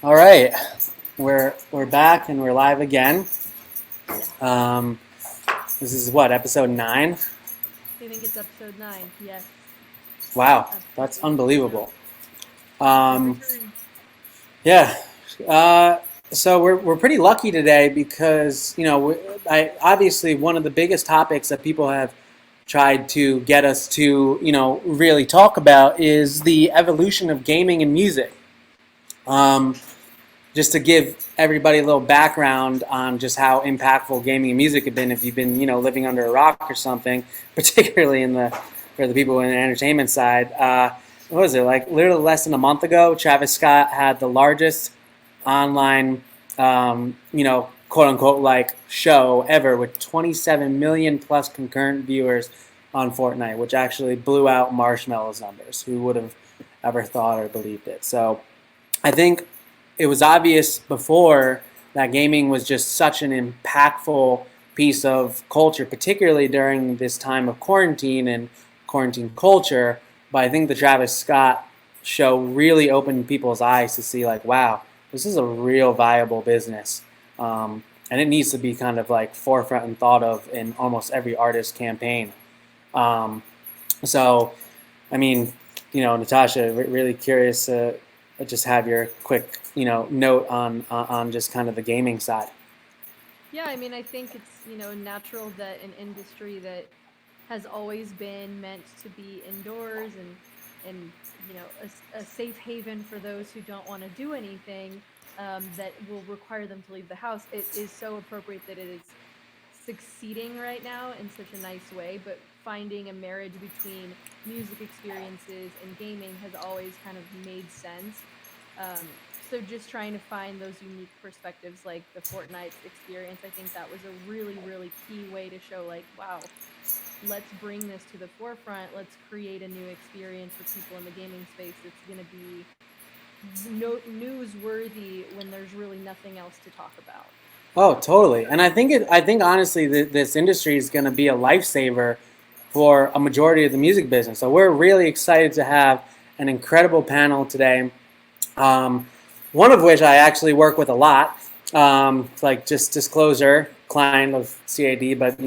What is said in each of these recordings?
All right, we're back and we're live again. Yes. Um, this is what, episode 9? I think it's episode 9. Yes, Wow, that's absolutely. So unbelievable. we've Um, returned. yeah. Uh, so we're pretty lucky today because obviously one of the biggest topics that people have tried to get us to really talk about is the evolution of gaming and music. Um, just to give everybody a little background on just how impactful gaming and music have been if you've been living under a rock or something, particularly for the people in the entertainment side. What was it, like literally less than a month ago? Travis Scott had the largest online quote unquote like show ever with 27 million plus concurrent viewers on Fortnite, which actually blew out Marshmallow's numbers. Who would have ever thought or believed it? So I think it was obvious before that gaming was just such an impactful piece of culture, particularly during this time of quarantine and quarantine culture. But I think the Travis Scott show really opened people's eyes to see, like, wow, this is a real viable business. And it needs to be kind of like forefront and thought of in almost every artist campaign. Um, so, I mean, Natasha, really curious to just have your quick, note on just kind of the gaming side. Yeah, I mean, I think it's, natural that an industry that has always been meant to be indoors and a safe haven for those who don't want to do anything, that will require them to leave the house. It is so appropriate that it is succeeding right now in such a nice way, but finding a marriage between music experiences and gaming has always kind of made sense. So just trying to find those unique perspectives like the Fortnite experience, I think that was a really, really key way to show, like, wow, let's bring this to the forefront. Let's create a new experience for people in the gaming space that's going to be newsworthy when there's really nothing else to talk about. Oh, totally. And I think honestly, this industry is going to be a lifesaver for a majority of the music business. So we're really excited to have an incredible panel today. Um, one of which I actually work with a lot. Like just disclosure, client of CAD, but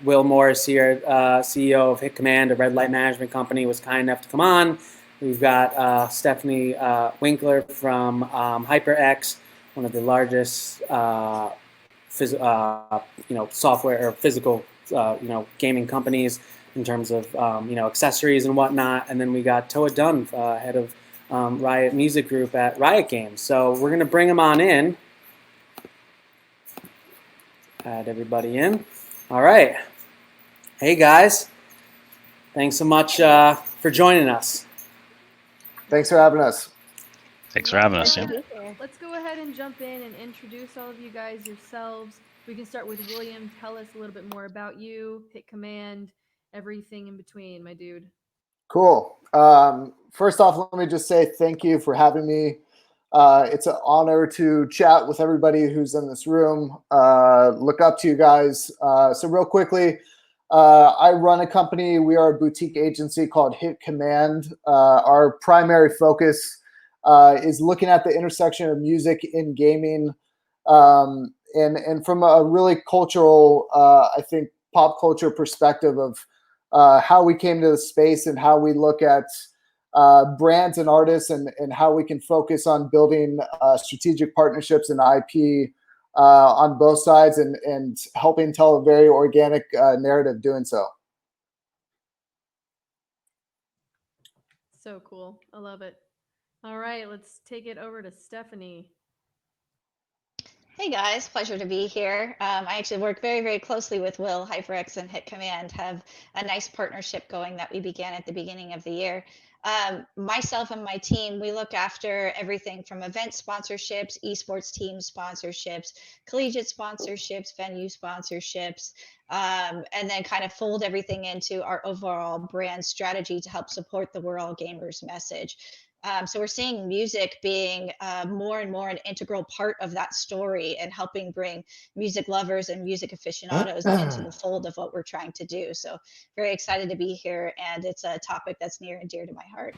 Will Morris here, CEO of Hit Command, a red light management company, was kind enough to come on. We've got Stephanie Winkler from HyperX, one of the largest software or physical gaming companies in terms of accessories and whatnot. And then we got Toa Dunn, head of Riot Music Group at Riot Games. So we're gonna bring them on in. Add everybody in. All right. Hey guys, thanks so much for joining us. Thanks for having us. Thanks for having us. Yeah. Let's go ahead and jump in and introduce all of you guys yourselves. We can start with William. Tell us a little bit more about you, Hit Command, everything in between, my dude. Cool. First off, let me just say thank you for having me. It's an honor to chat with everybody who's in this room. Look up to you guys. So real quickly, I run a company. We are a boutique agency called Hit Command. Our primary focus is looking at the intersection of music in gaming, and from a really cultural, I think, pop culture perspective of how we came to the space and how we look at brands and artists and how we can focus on building strategic partnerships and IP on both sides and helping tell a very organic narrative doing so. So cool. I love it. All right, let's take it over to Stephanie. Hey guys, pleasure to be here. I actually work very, very closely with Will, HyperX, and Hit Command, have a nice partnership going that we began at the beginning of the year. Myself and my team, we look after everything from event sponsorships, esports team sponsorships, collegiate sponsorships, venue sponsorships, and then kind of fold everything into our overall brand strategy to help support the We're All Gamers message. So we're seeing music being more and more an integral part of that story and helping bring music lovers and music aficionados into the fold of what we're trying to do. So very excited to be here, and it's a topic that's near and dear to my heart.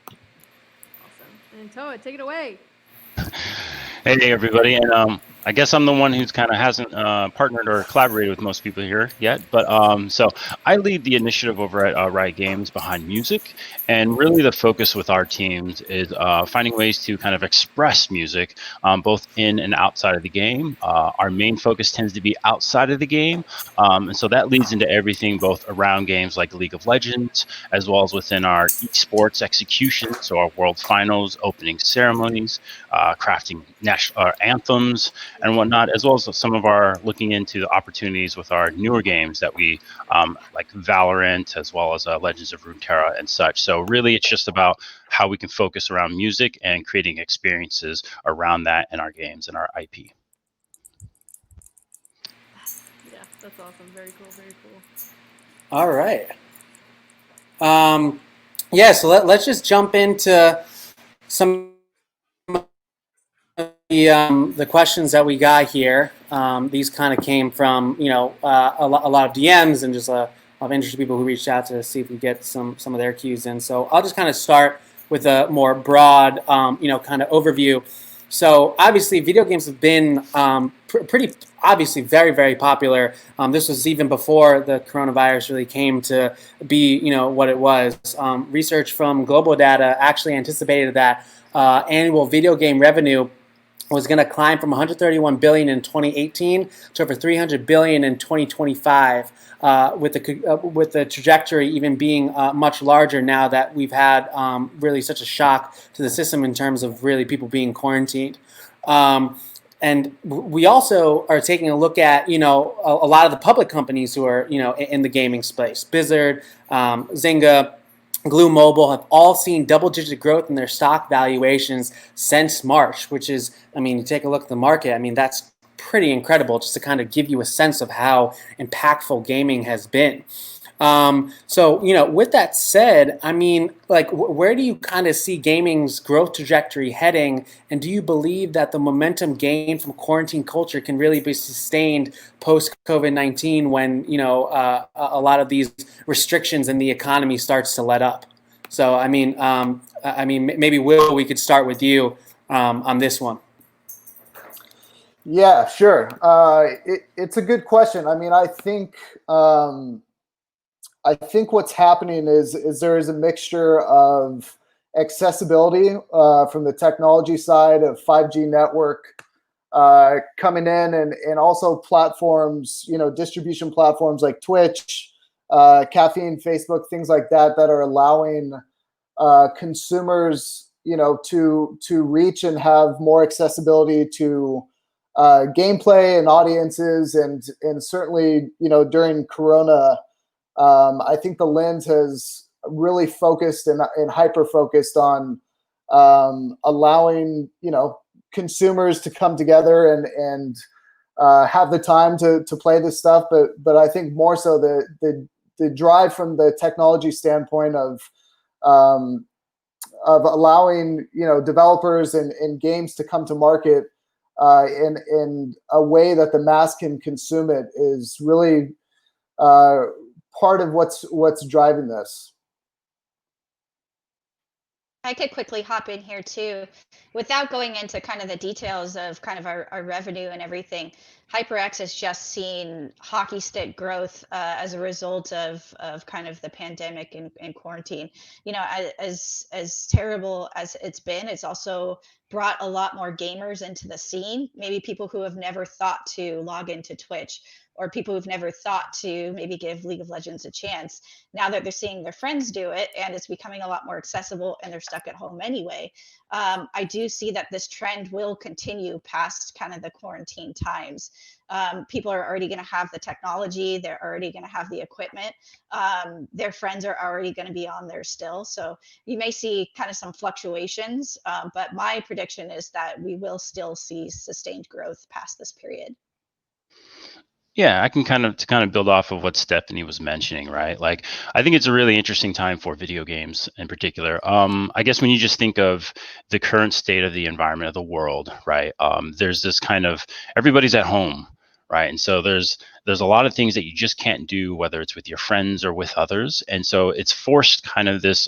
Awesome. And Toa, take it away. Hey everybody, and I guess I'm the one who's kind of hasn't partnered or collaborated with most people here yet. But so I lead the initiative over at Riot Games behind music, and really the focus with our teams is finding ways to kind of express music both in and outside of the game. Our main focus tends to be outside of the game, and so that leads into everything both around games like League of Legends, as well as within our esports execution, so our World Finals, opening ceremonies, crafting national anthems and whatnot, as well as some of our looking into the opportunities with our newer games that we like Valorant, as well as Legends of Runeterra and such. So really, it's just about how we can focus around music and creating experiences around that in our games and our IP. Yeah, that's awesome. Very cool. Very cool. All right. Yeah, so let's just jump into some of the questions that we got here. These kind of came from a lot of DMs and just a lot of interested people who reached out to see if we get some of their cues in. So I'll just kind of start with a more broad kind of overview. So obviously, video games have been pretty obviously very popular. This was even before the coronavirus really came to be what it was. Research from Global Data actually anticipated that annual video game revenue was going to climb from 131 billion in 2018 to over 300 billion in 2025, with the trajectory even being much larger now that we've had really such a shock to the system in terms of really people being quarantined. And we also are taking a look at a lot of the public companies who are in the gaming space. Blizzard, Zynga, Glue Mobile have all seen double-digit growth in their stock valuations since March, which is, I mean, you take a look at the market, I mean, that's pretty incredible just to kind of give you a sense of how impactful gaming has been. So, with that said, I mean, like, where do you kind of see gaming's growth trajectory heading? And do you believe that the momentum gained from quarantine culture can really be sustained post-COVID-19 when, a lot of these restrictions in the economy starts to let up? So, I mean, maybe Will, we could start with you on this one. Yeah, sure. It's a good question. I mean, I think what's happening is there is a mixture of accessibility from the technology side of 5G network coming in, and also platforms, distribution platforms like Twitch, Caffeine, Facebook, things like that are allowing consumers, to reach and have more accessibility to gameplay and audiences, and certainly, during Corona. I think the lens has really focused and hyper focused on allowing consumers to come together and have the time to play this stuff. But I think more so the drive from the technology standpoint of allowing developers and games to come to market in a way that the mass can consume it is really part of what's driving this. I could quickly hop in here too, without going into kind of the details of kind of our revenue and everything. HyperX has just seen hockey stick growth as a result of kind of the pandemic and quarantine. As terrible as it's been, it's also brought a lot more gamers into the scene. Maybe people who have never thought to log into Twitch, or people who've never thought to maybe give League of Legends a chance. Now that they're seeing their friends do it and it's becoming a lot more accessible and they're stuck at home anyway, I do see that this trend will continue past kind of the quarantine times. People are already going to have the technology, they're already going to have the equipment, their friends are already going to be on there still. So you may see kind of some fluctuations, but my prediction is that we will still see sustained growth past this period. Yeah, I can kind of build off of what Stephanie was mentioning, right? Like, I think it's a really interesting time for video games in particular. I guess when you just think of the current state of the environment of the world, right? There's this kind of everybody's at home, right? And so there's a lot of things that you just can't do, whether it's with your friends or with others. And so it's forced kind of this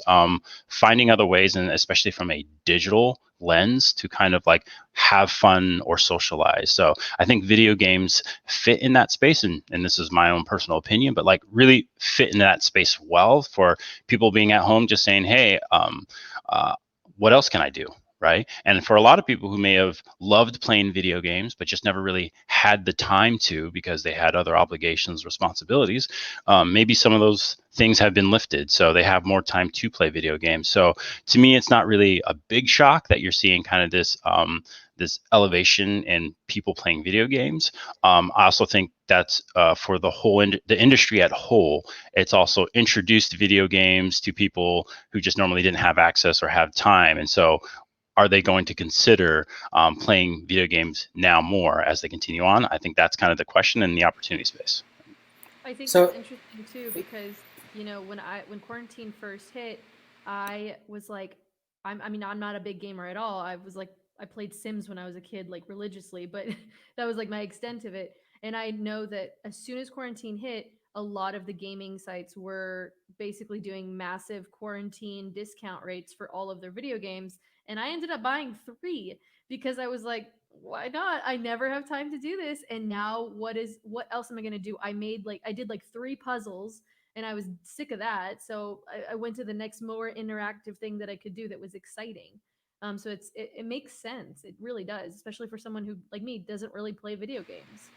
finding other ways, and especially from a digital lens to kind of like have fun or socialize. So I think video games fit in that space, and this is my own personal opinion, but like really fit in that space well for people being at home just saying, hey, what else can I do? Right. And for a lot of people who may have loved playing video games, but just never really had the time to because they had other obligations, responsibilities, maybe some of those things have been lifted. So they have more time to play video games. So to me, it's not really a big shock that you're seeing kind of this elevation in people playing video games. I also think that's for the whole the industry at whole. It's also introduced video games to people who just normally didn't have access or have time. And so are they going to consider playing video games now more as they continue on? I think that's kind of the question in the opportunity space. I think So- that's interesting too, because when quarantine first hit, I was like, I'm not a big gamer at all. I was like, I played Sims when I was a kid, like religiously, but that was like my extent of it. And I know that as soon as quarantine hit, a lot of the gaming sites were basically doing massive quarantine discount rates for all of their video games. And I ended up buying 3 because I was like, why not? I never have time to do this. And now what else am I going to do? I did like 3 puzzles and I was sick of that. So I went to the next more interactive thing that I could do that was exciting. So it makes sense. It really does, especially for someone who, like me, doesn't really play video games.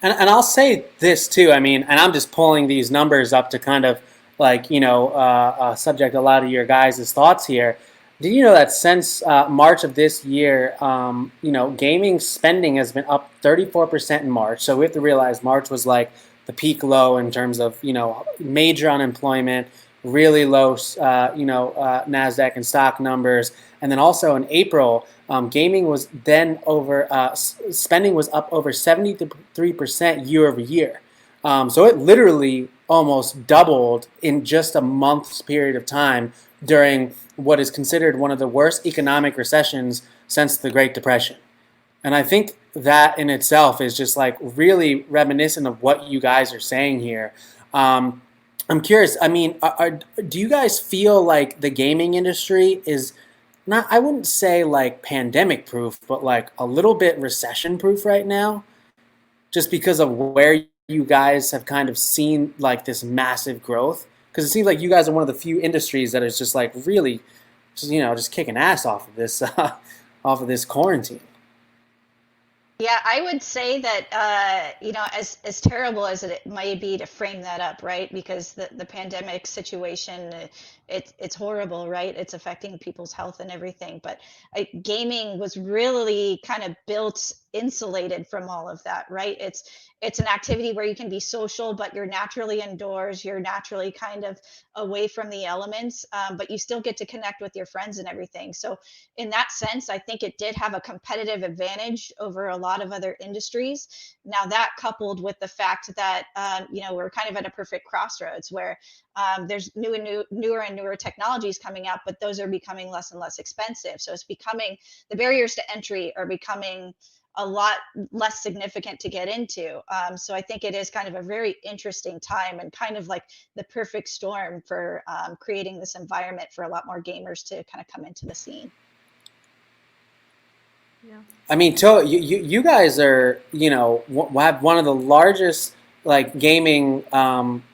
And I'll say this too. I mean, and I'm just pulling these numbers up to kind of like subject a lot of your guys' thoughts here. Did you know that since March of this year, gaming spending has been up 34% in March. So we have to realize March was like the peak low in terms of major unemployment, really low Nasdaq and stock numbers, and then also in April. Gaming was then spending was up over 73% year over year. So it literally almost doubled in just a month's period of time during what is considered one of the worst economic recessions since the Great Depression. And I think that in itself is just like really reminiscent of what you guys are saying here. I'm curious, I mean, do you guys feel like the gaming industry is not, I wouldn't say like pandemic proof, but like a little bit recession proof right now, just because of where you guys have kind of seen like this massive growth? Because it seems like you guys are one of the few industries that is just like really, just kicking ass off of this quarantine. Yeah, I would say that, as terrible as it might be to frame that up, right? Because the pandemic situation, it's horrible, right? It's affecting people's health and everything. But gaming was really kind of built insulated from all of that, right? It's an activity where you can be social, but you're naturally indoors. You're naturally kind of away from the elements, but you still get to connect with your friends and everything. So in that sense, I think it did have a competitive advantage over a lot of other industries. Now that coupled with the fact that, we're kind of at a perfect crossroads where there's newer and newer technologies coming out, but those are becoming less and less expensive. So it's becoming, the barriers to entry are becoming a lot less significant to get into. So I think it is kind of a very interesting time and kind of like the perfect storm for creating this environment for a lot more gamers to kind of come into the scene. Yeah. I mean, you guys are, have one of the largest like gaming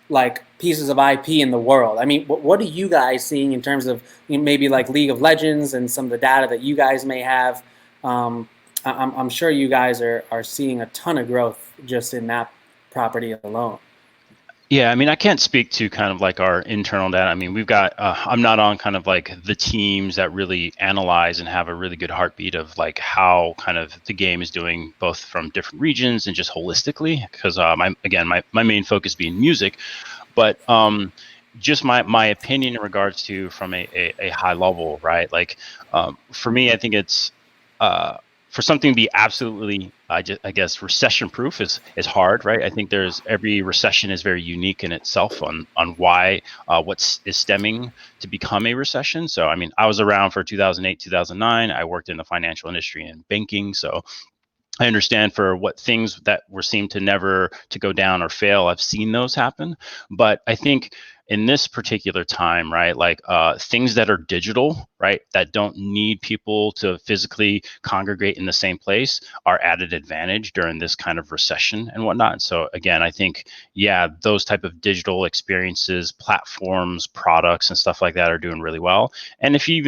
like pieces of IP in the world. I mean, what are you guys seeing in terms of maybe like League of Legends and some of the data that you guys may have? I'm sure you guys are seeing a ton of growth just in that property alone. Yeah, I mean, I can't speak to kind of like our internal data. I mean, we've got, I'm not on kind of like the teams that really analyze and have a really good heartbeat of like how kind of the game is doing both from different regions and just holistically, because my main focus being music, but just my opinion in regards to from a high level, right? Like for me, I think it's for something to be absolutely, I guess, recession proof is hard, right? I think every recession is very unique in itself on why what is stemming to become a recession. So, I mean, I was around for 2008, 2009. I worked in the financial industry and banking, so I understand for what things that were seemed to never to go down or fail. I've seen those happen, but I think in this particular time, right, like things that are digital, right, that don't need people to physically congregate in the same place are added advantage during this kind of recession and whatnot. So again, I think, yeah, those type of digital experiences, platforms, products, and stuff like that are doing really well. And if you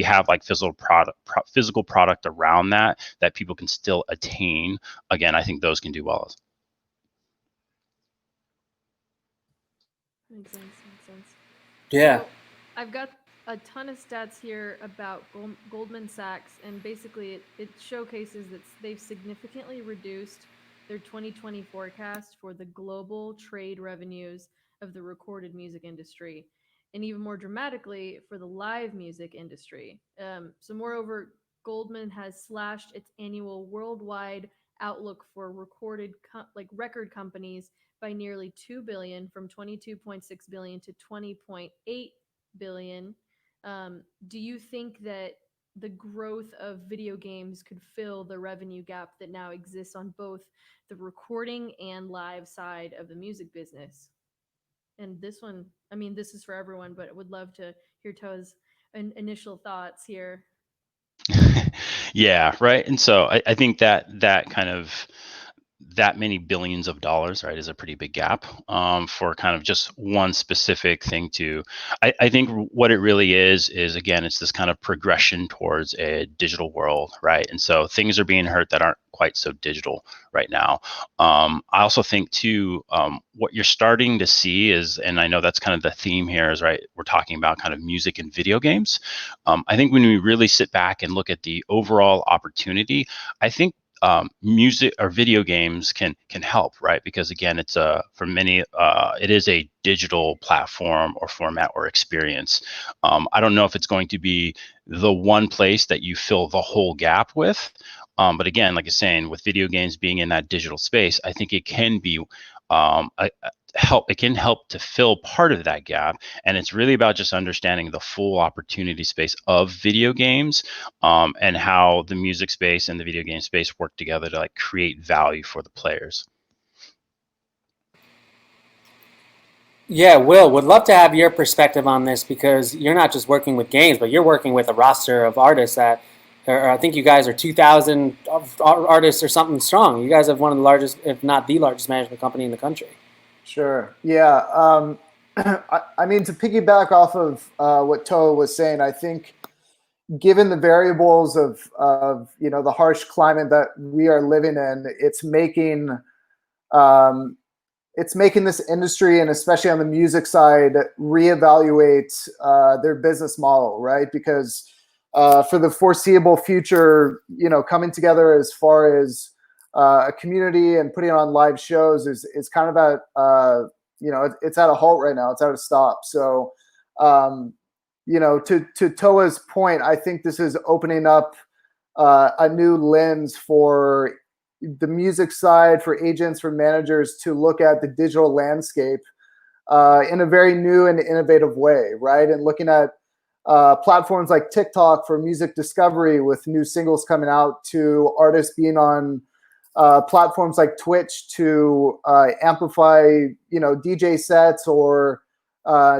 have like physical product around that people can still attain, again, I think those can do well. Makes sense. Yeah. So I've got a ton of stats here about Goldman Sachs, and basically it showcases that they've significantly reduced their 2020 forecast for the global trade revenues of the recorded music industry, and even more dramatically for the live music industry. So moreover, Goldman has slashed its annual worldwide outlook for record companies by nearly 2 billion, from 22.6 billion to 20.8 billion. Do you think that the growth of video games could fill the revenue gap that now exists on both the recording and live side of the music business? And this one, I mean, this is for everyone, but I would love to hear Toa's initial thoughts here. Yeah, right. And so I think that kind of that many billions of dollars, right, is a pretty big gap for kind of just one specific thing to. I think what it really is again, it's this kind of progression towards a digital world, right? And so things are being hurt that aren't quite so digital right now. I also think too, what you're starting to see is, and I know that's kind of the theme here is, right, we're talking about kind of music and video games. I think when we really sit back and look at the overall opportunity, I think music or video games can help, right? Because again, it's for many it is a digital platform or format or experience. I don't know if it's going to be the one place that you fill the whole gap with, but again, like I was saying, with video games being in that digital space, I think it can be it can help to fill part of that gap. And it's really about just understanding the full opportunity space of video games, and how the music space and the video game space work together to like create value for the players. Yeah, Will, would love to have your perspective on this, because you're not just working with games, but you're working with a roster of artists that, or I think you guys are 2,000 artists or something strong. You guys have one of the largest, if not the largest, management company in the country. Sure. Yeah. I mean, to piggyback off of what Toa was saying, I think given the variables of the harsh climate that we are living in, it's making this industry, and especially on the music side, reevaluate their business model, right? Because for the foreseeable future, coming together as far as a community and putting on live shows is kind of at it's at a halt right now. It's at a stop. So to Toa's point, I think this is opening up a new lens for the music side, for agents, for managers to look at the digital landscape in a very new and innovative way, right? And looking at platforms like TikTok for music discovery with new singles coming out, to artists being on platforms like Twitch to amplify, DJ sets, or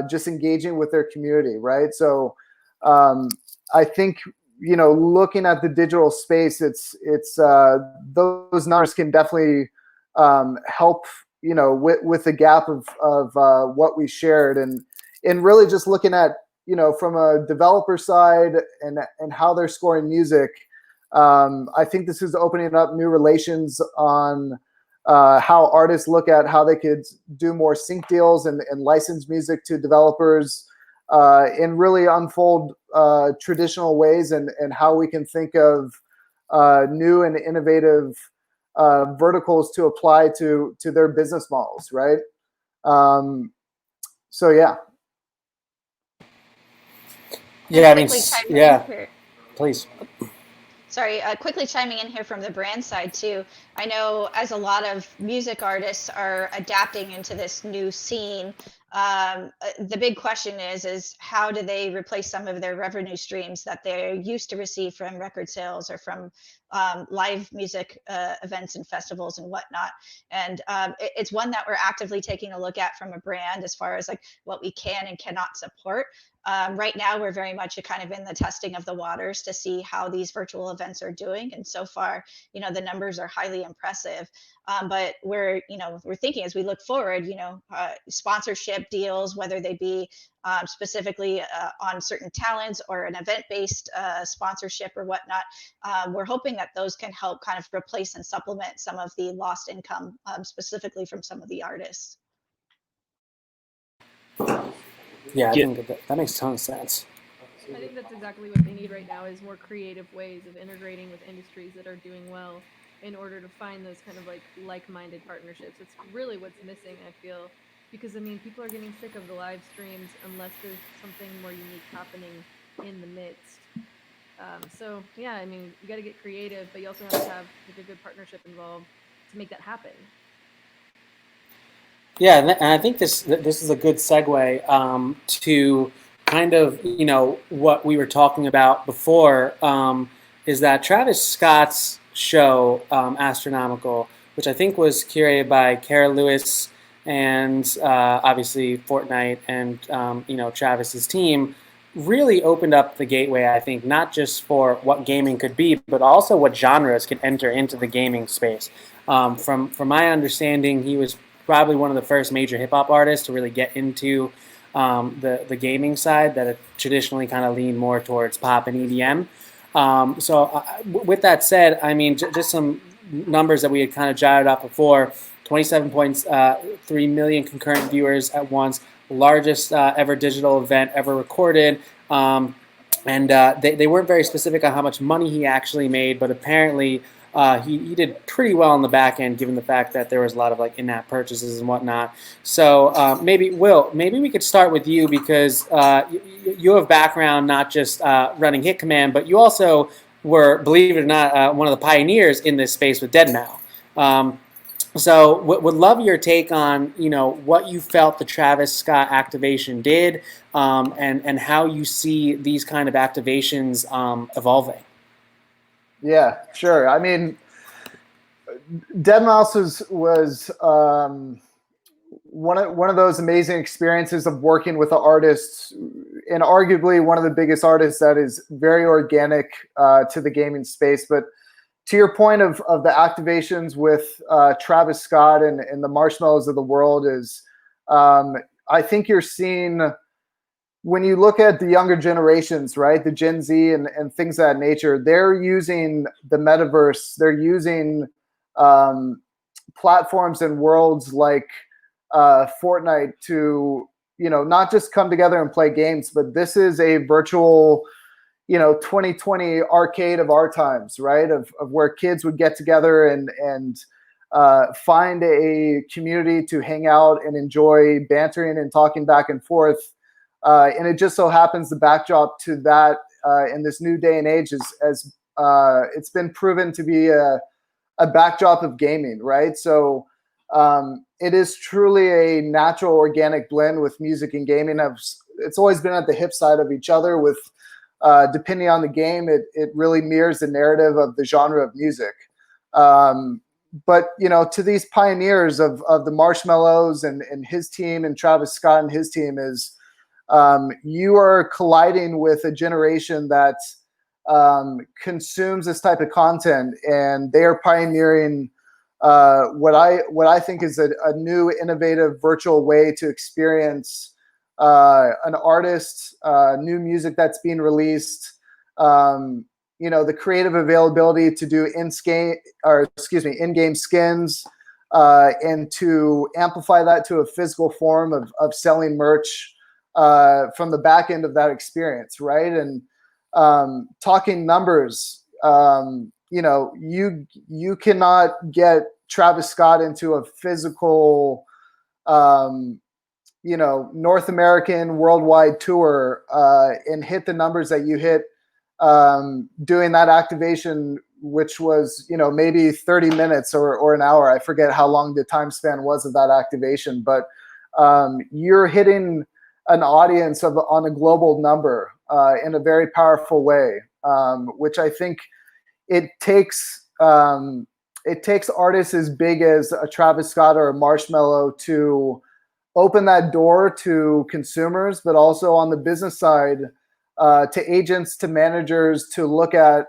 just engaging with their community, right? So I think, looking at the digital space, it's those numbers can definitely help, with the gap of what we shared, and really just looking at, from a developer side and how they're scoring music. I think this is opening up new relations on how artists look at how they could do more sync deals and license music to developers, and really unfold traditional ways, and how we can think of new and innovative verticals to apply to their business models, right? So yeah. Yeah, I mean, Quickly chiming yeah, in here. please. Sorry, quickly chiming in here from the brand side too. I know as a lot of music artists are adapting into this new scene The big question is how do they replace some of their revenue streams that they used to receive from record sales or from live music events and festivals and whatnot. And it's one that we're actively taking a look at from a brand as far as like what we can and cannot support. Right now, we're very much kind of in the testing of the waters to see how these virtual events are doing. And so far, the numbers are highly impressive. But we're thinking as we look forward, sponsorship deals, whether they be specifically on certain talents or an event-based sponsorship or whatnot. We're hoping that those can help kind of replace and supplement some of the lost income, specifically from some of the artists. Yeah, I think that makes a ton of sense. I think that's exactly what they need right now is more creative ways of integrating with industries that are doing well in order to find those kind of like-minded partnerships. It's really what's missing, I feel, because I mean, people are getting sick of the live streams unless there's something more unique happening in the midst. So yeah, I mean, you got to get creative, but you also have to have like a good partnership involved to make that happen. Yeah, and I think this is a good segue to kind of what we were talking about before, is that Travis Scott's show, Astronomical, which I think was curated by Kara Lewis and obviously Fortnite and Travis's team, really opened up the gateway, I think, not just for what gaming could be, but also what genres could enter into the gaming space. From my understanding, he was probably one of the first major hip hop artists to really get into the gaming side that had traditionally kind of leaned more towards pop and EDM. With that said, I mean, just some numbers that we had kind of jotted up before: 27.3 million concurrent viewers at once, largest ever digital event ever recorded. They weren't very specific on how much money he actually made, but apparently he did pretty well on the back end, given the fact that there was a lot of like in-app purchases and whatnot. So maybe we could start with you, because you have background not just running Hit Command, but you also were, believe it or not, one of the pioneers in this space with deadmau5. So would love your take on what you felt the Travis Scott activation did, and how you see these kind of activations evolving. Yeah, sure. I mean, deadmau5 was one of those amazing experiences of working with the artists, and arguably one of the biggest artists that is very organic to the gaming space. But to your point of the activations with Travis Scott and the Marshmallows of the world is, I think you're seeing, when you look at the younger generations, right, the Gen Z and things of that nature, they're using the metaverse. They're using platforms and worlds like Fortnite to, not just come together and play games, but this is a virtual, 2020 arcade of our times, right? Of where kids would get together and find a community to hang out and enjoy bantering and talking back and forth. And it just so happens the backdrop to that in this new day and age as it's been proven to be a backdrop of gaming, right? So it is truly a natural, organic blend with music and gaming. It's always been at the hip side of each other with, depending on the game, it really mirrors the narrative of the genre of music. But, to these pioneers of the Marshmallows and his team, and Travis Scott and his team, is you are colliding with a generation that consumes this type of content, and they are pioneering what I think is a new, innovative, virtual way to experience an artist, new music that's being released. The creative availability to do in-game skins, and to amplify that to a physical form of selling merch from the back end of that experience, right? And talking numbers, you cannot get Travis Scott into a physical, North American worldwide tour and hit the numbers that you hit doing that activation, which was, maybe 30 minutes or an hour. I forget how long the time span was of that activation, but you're hitting an audience on a global number in a very powerful way, which I think it takes artists as big as a Travis Scott or a Marshmello to open that door to consumers, but also on the business side, to agents, to managers, to look at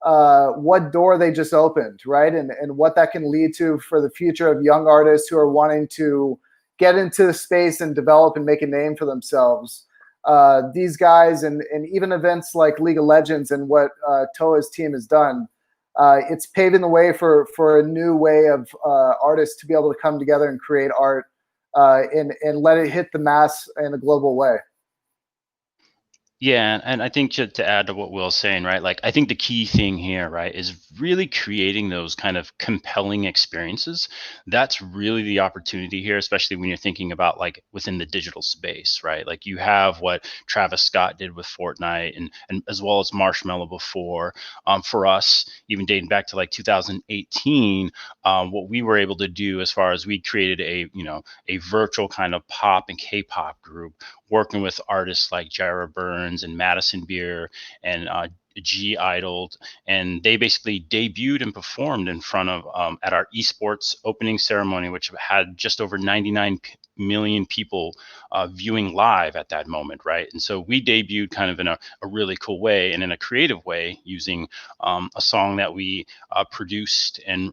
what door they just opened, right? And what that can lead to for the future of young artists who are wanting to get into the space and develop and make a name for themselves. These guys and even events like League of Legends and what Toa's team has done, it's paving the way for a new way of artists to be able to come together and create art and let it hit the mass in a global way. Yeah, and I think to add to what Will's saying, right? Like, I think the key thing here, right, is really creating those kind of compelling experiences. That's really the opportunity here, especially when you're thinking about like within the digital space, right? Like you have what Travis Scott did with Fortnite, and as well as Marshmello before. For us, even dating back to like 2018, what we were able to do as far as we created a virtual kind of pop and K-pop group, working with artists like Jira Burns and Madison Beer and G Idled, and they basically debuted and performed in front of at our esports opening ceremony, which had just over 99 million people viewing live at that moment, right? And so we debuted kind of in a really cool way and in a creative way, using a song that we produced and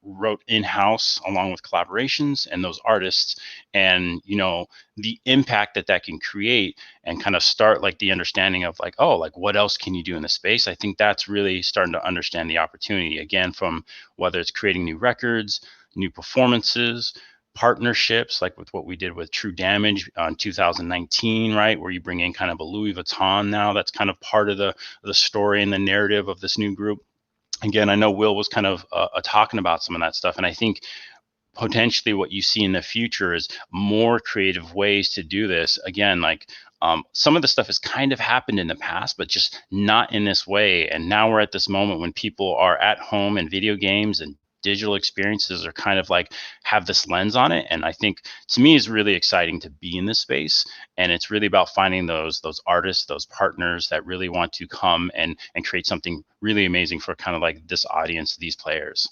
wrote in-house along with collaborations and those artists, and the impact that can create, and kind of start like the understanding of like, oh, like what else can you do in the space? I think that's really starting to understand the opportunity again, from whether it's creating new records, new performances, partnerships, like with what we did with True Damage in 2019, right, where you bring in kind of a Louis Vuitton now. That's kind of part of the story and the narrative of this new group. Again, I know Will was kind of talking about some of that stuff, and I think potentially what you see in the future is more creative ways to do this. Again, like some of the stuff has kind of happened in the past, but just not in this way. And now we're at this moment when people are at home, and video games and digital experiences are kind of like have this lens on it. And I think to me is really exciting to be in this space. And it's really about finding those artists, those partners that really want to come and create something really amazing for kind of like this audience, these players.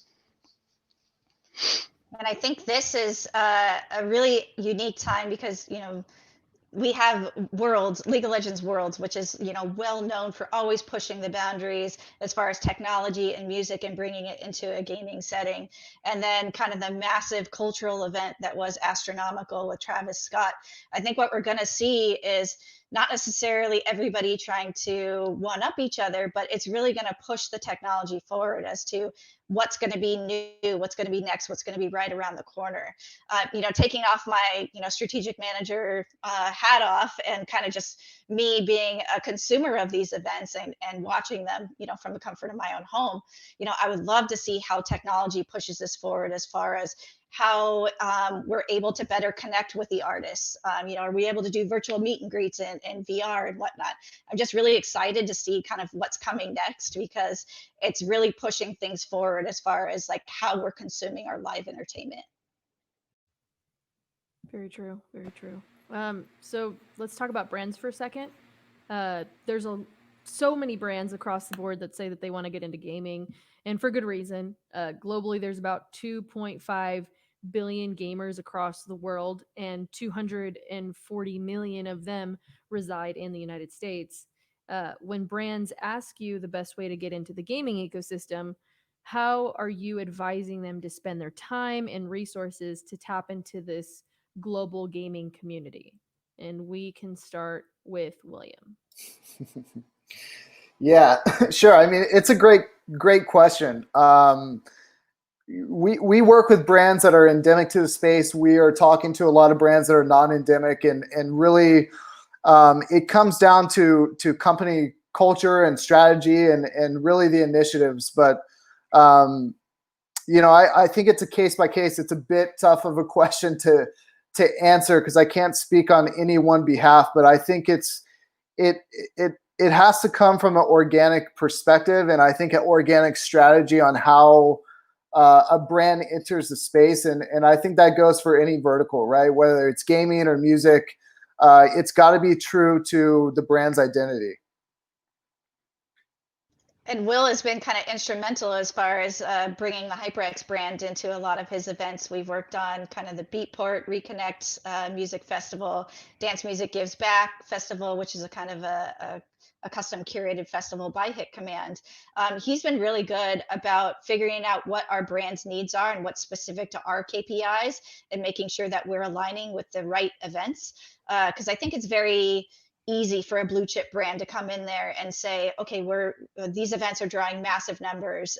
And I think this is a really unique time because, we have Worlds, League of Legends Worlds, which is, well known for always pushing the boundaries as far as technology and music and bringing it into a gaming setting. And then kind of the massive cultural event that was Astronomical with Travis Scott. I think what we're going to see is not necessarily everybody trying to one up each other, but it's really going to push the technology forward as to what's going to be new, what's going to be next, what's going to be right around the corner. Taking off my, strategic manager hat off, and kind of just me being a consumer of these events and watching them, from the comfort of my own home. I would love to see how technology pushes this forward as far as how we're able to better connect with the artists. Are we able to do virtual meet and greets and VR and whatnot? I'm just really excited to see kind of what's coming next, because it's really pushing things forward as far as like how we're consuming our live entertainment. Very true. Very true. So let's talk about brands for a second. There's so many brands across the board that say that they want to get into gaming, and for good reason. Globally, there's about 2.5 billion gamers across the world, and 240 million of them reside in the United States. When brands ask you the best way to get into the gaming ecosystem, how are you advising them to spend their time and resources to tap into this global gaming community? And we can start with William. Yeah, sure. I mean, it's a great question. We work with brands that are endemic to the space. We are talking to a lot of brands that are non-endemic, and really it comes down to company culture and strategy and really the initiatives. But I think it's a case by case. It's a bit tough of a question to answer because I can't speak on any one behalf. But I think it has to come from an organic perspective, and I think an organic strategy on how a brand enters the space, and I think that goes for any vertical, right? Whether it's gaming or music, it's got to be true to the brand's identity. And Will has been kind of instrumental as far as bringing the HyperX brand into a lot of his events. We've worked on kind of the Beatport Reconnect Music Festival, Dance Music Gives Back Festival, which is a kind of a custom curated festival by Hit Command. He's been really good about figuring out what our brand's needs are and what's specific to our KPIs and making sure that we're aligning with the right events. Because I think it's very easy for a blue chip brand to come in there and say, okay, these events are drawing massive numbers.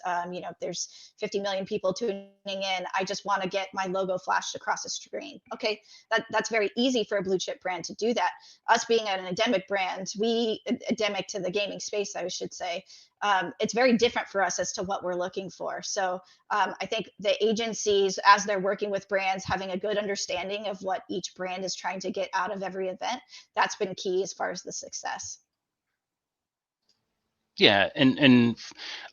There's 50 million people tuning in. I just want to get my logo flashed across the screen. Okay, that's very easy for a blue chip brand to do that. Us being an endemic brand, endemic to the gaming space, I should say, it's very different for us as to what we're looking for. So I think the agencies, as they're working with brands, having a good understanding of what each brand is trying to get out of every event, that's been key as far as the success. Yeah, and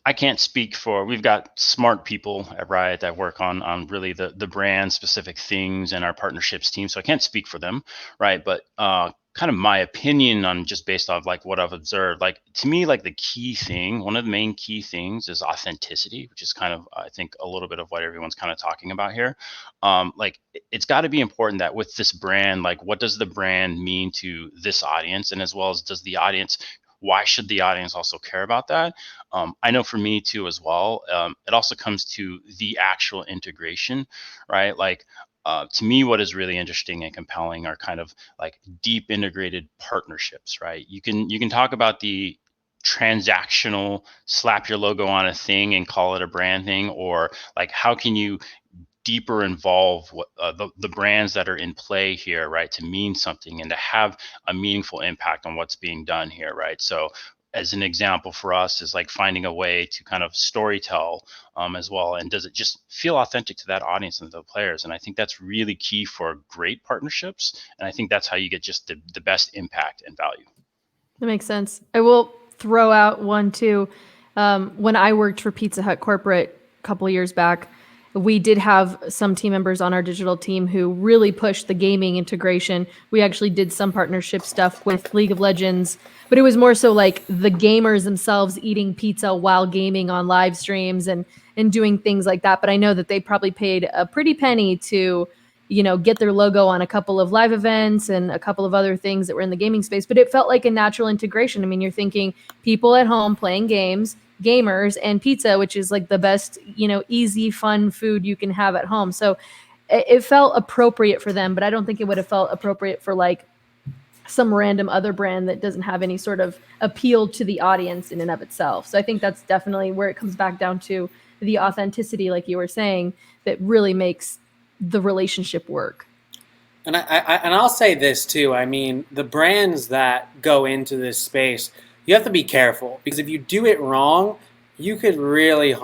I can't speak for, we've got smart people at Riot that work on really the brand specific things and our partnerships team. So I can't speak for them, right? But kind of my opinion on just based off like what I've observed, like to me, like the key thing, one of the main key things is authenticity, which is kind of, I think, a little bit of what everyone's kind of talking about here. Like it's got to be important that with this brand, like what does the brand mean to this audience, and as well as does the audience, why should the audience also care about that? I know for me too as well, it also comes to the actual integration, right? Like to me, what is really interesting and compelling are kind of like deep integrated partnerships, right? You can talk about the transactional slap your logo on a thing and call it a brand thing, or like how can you deeper involve what the brands that are in play here, right, to mean something and to have a meaningful impact on what's being done here, right? So as an example for us is like finding a way to kind of storytell as well, and does it just feel authentic to that audience and the players? And I think that's really key for great partnerships, and I think that's how you get just the best impact and value. That makes sense. I will throw out one too. When I worked for Pizza Hut corporate a couple of years back, we did have some team members on our digital team who really pushed the gaming integration. We actually did some partnership stuff with League of Legends, but it was more so like the gamers themselves eating pizza while gaming on live streams and doing things like that. But I know that they probably paid a pretty penny to, get their logo on a couple of live events and a couple of other things that were in the gaming space. But it felt like a natural integration. I mean, you're thinking people at home playing games, gamers, and pizza, which is like the best, easy, fun food you can have at home. So it felt appropriate for them, but I don't think it would have felt appropriate for like some random other brand that doesn't have any sort of appeal to the audience in and of itself. So I think that's definitely where it comes back down to the authenticity, like you were saying, that really makes the relationship work. And I'll say this too. I mean, the brands that go into this space, you have to be careful, because if you do it wrong, you could really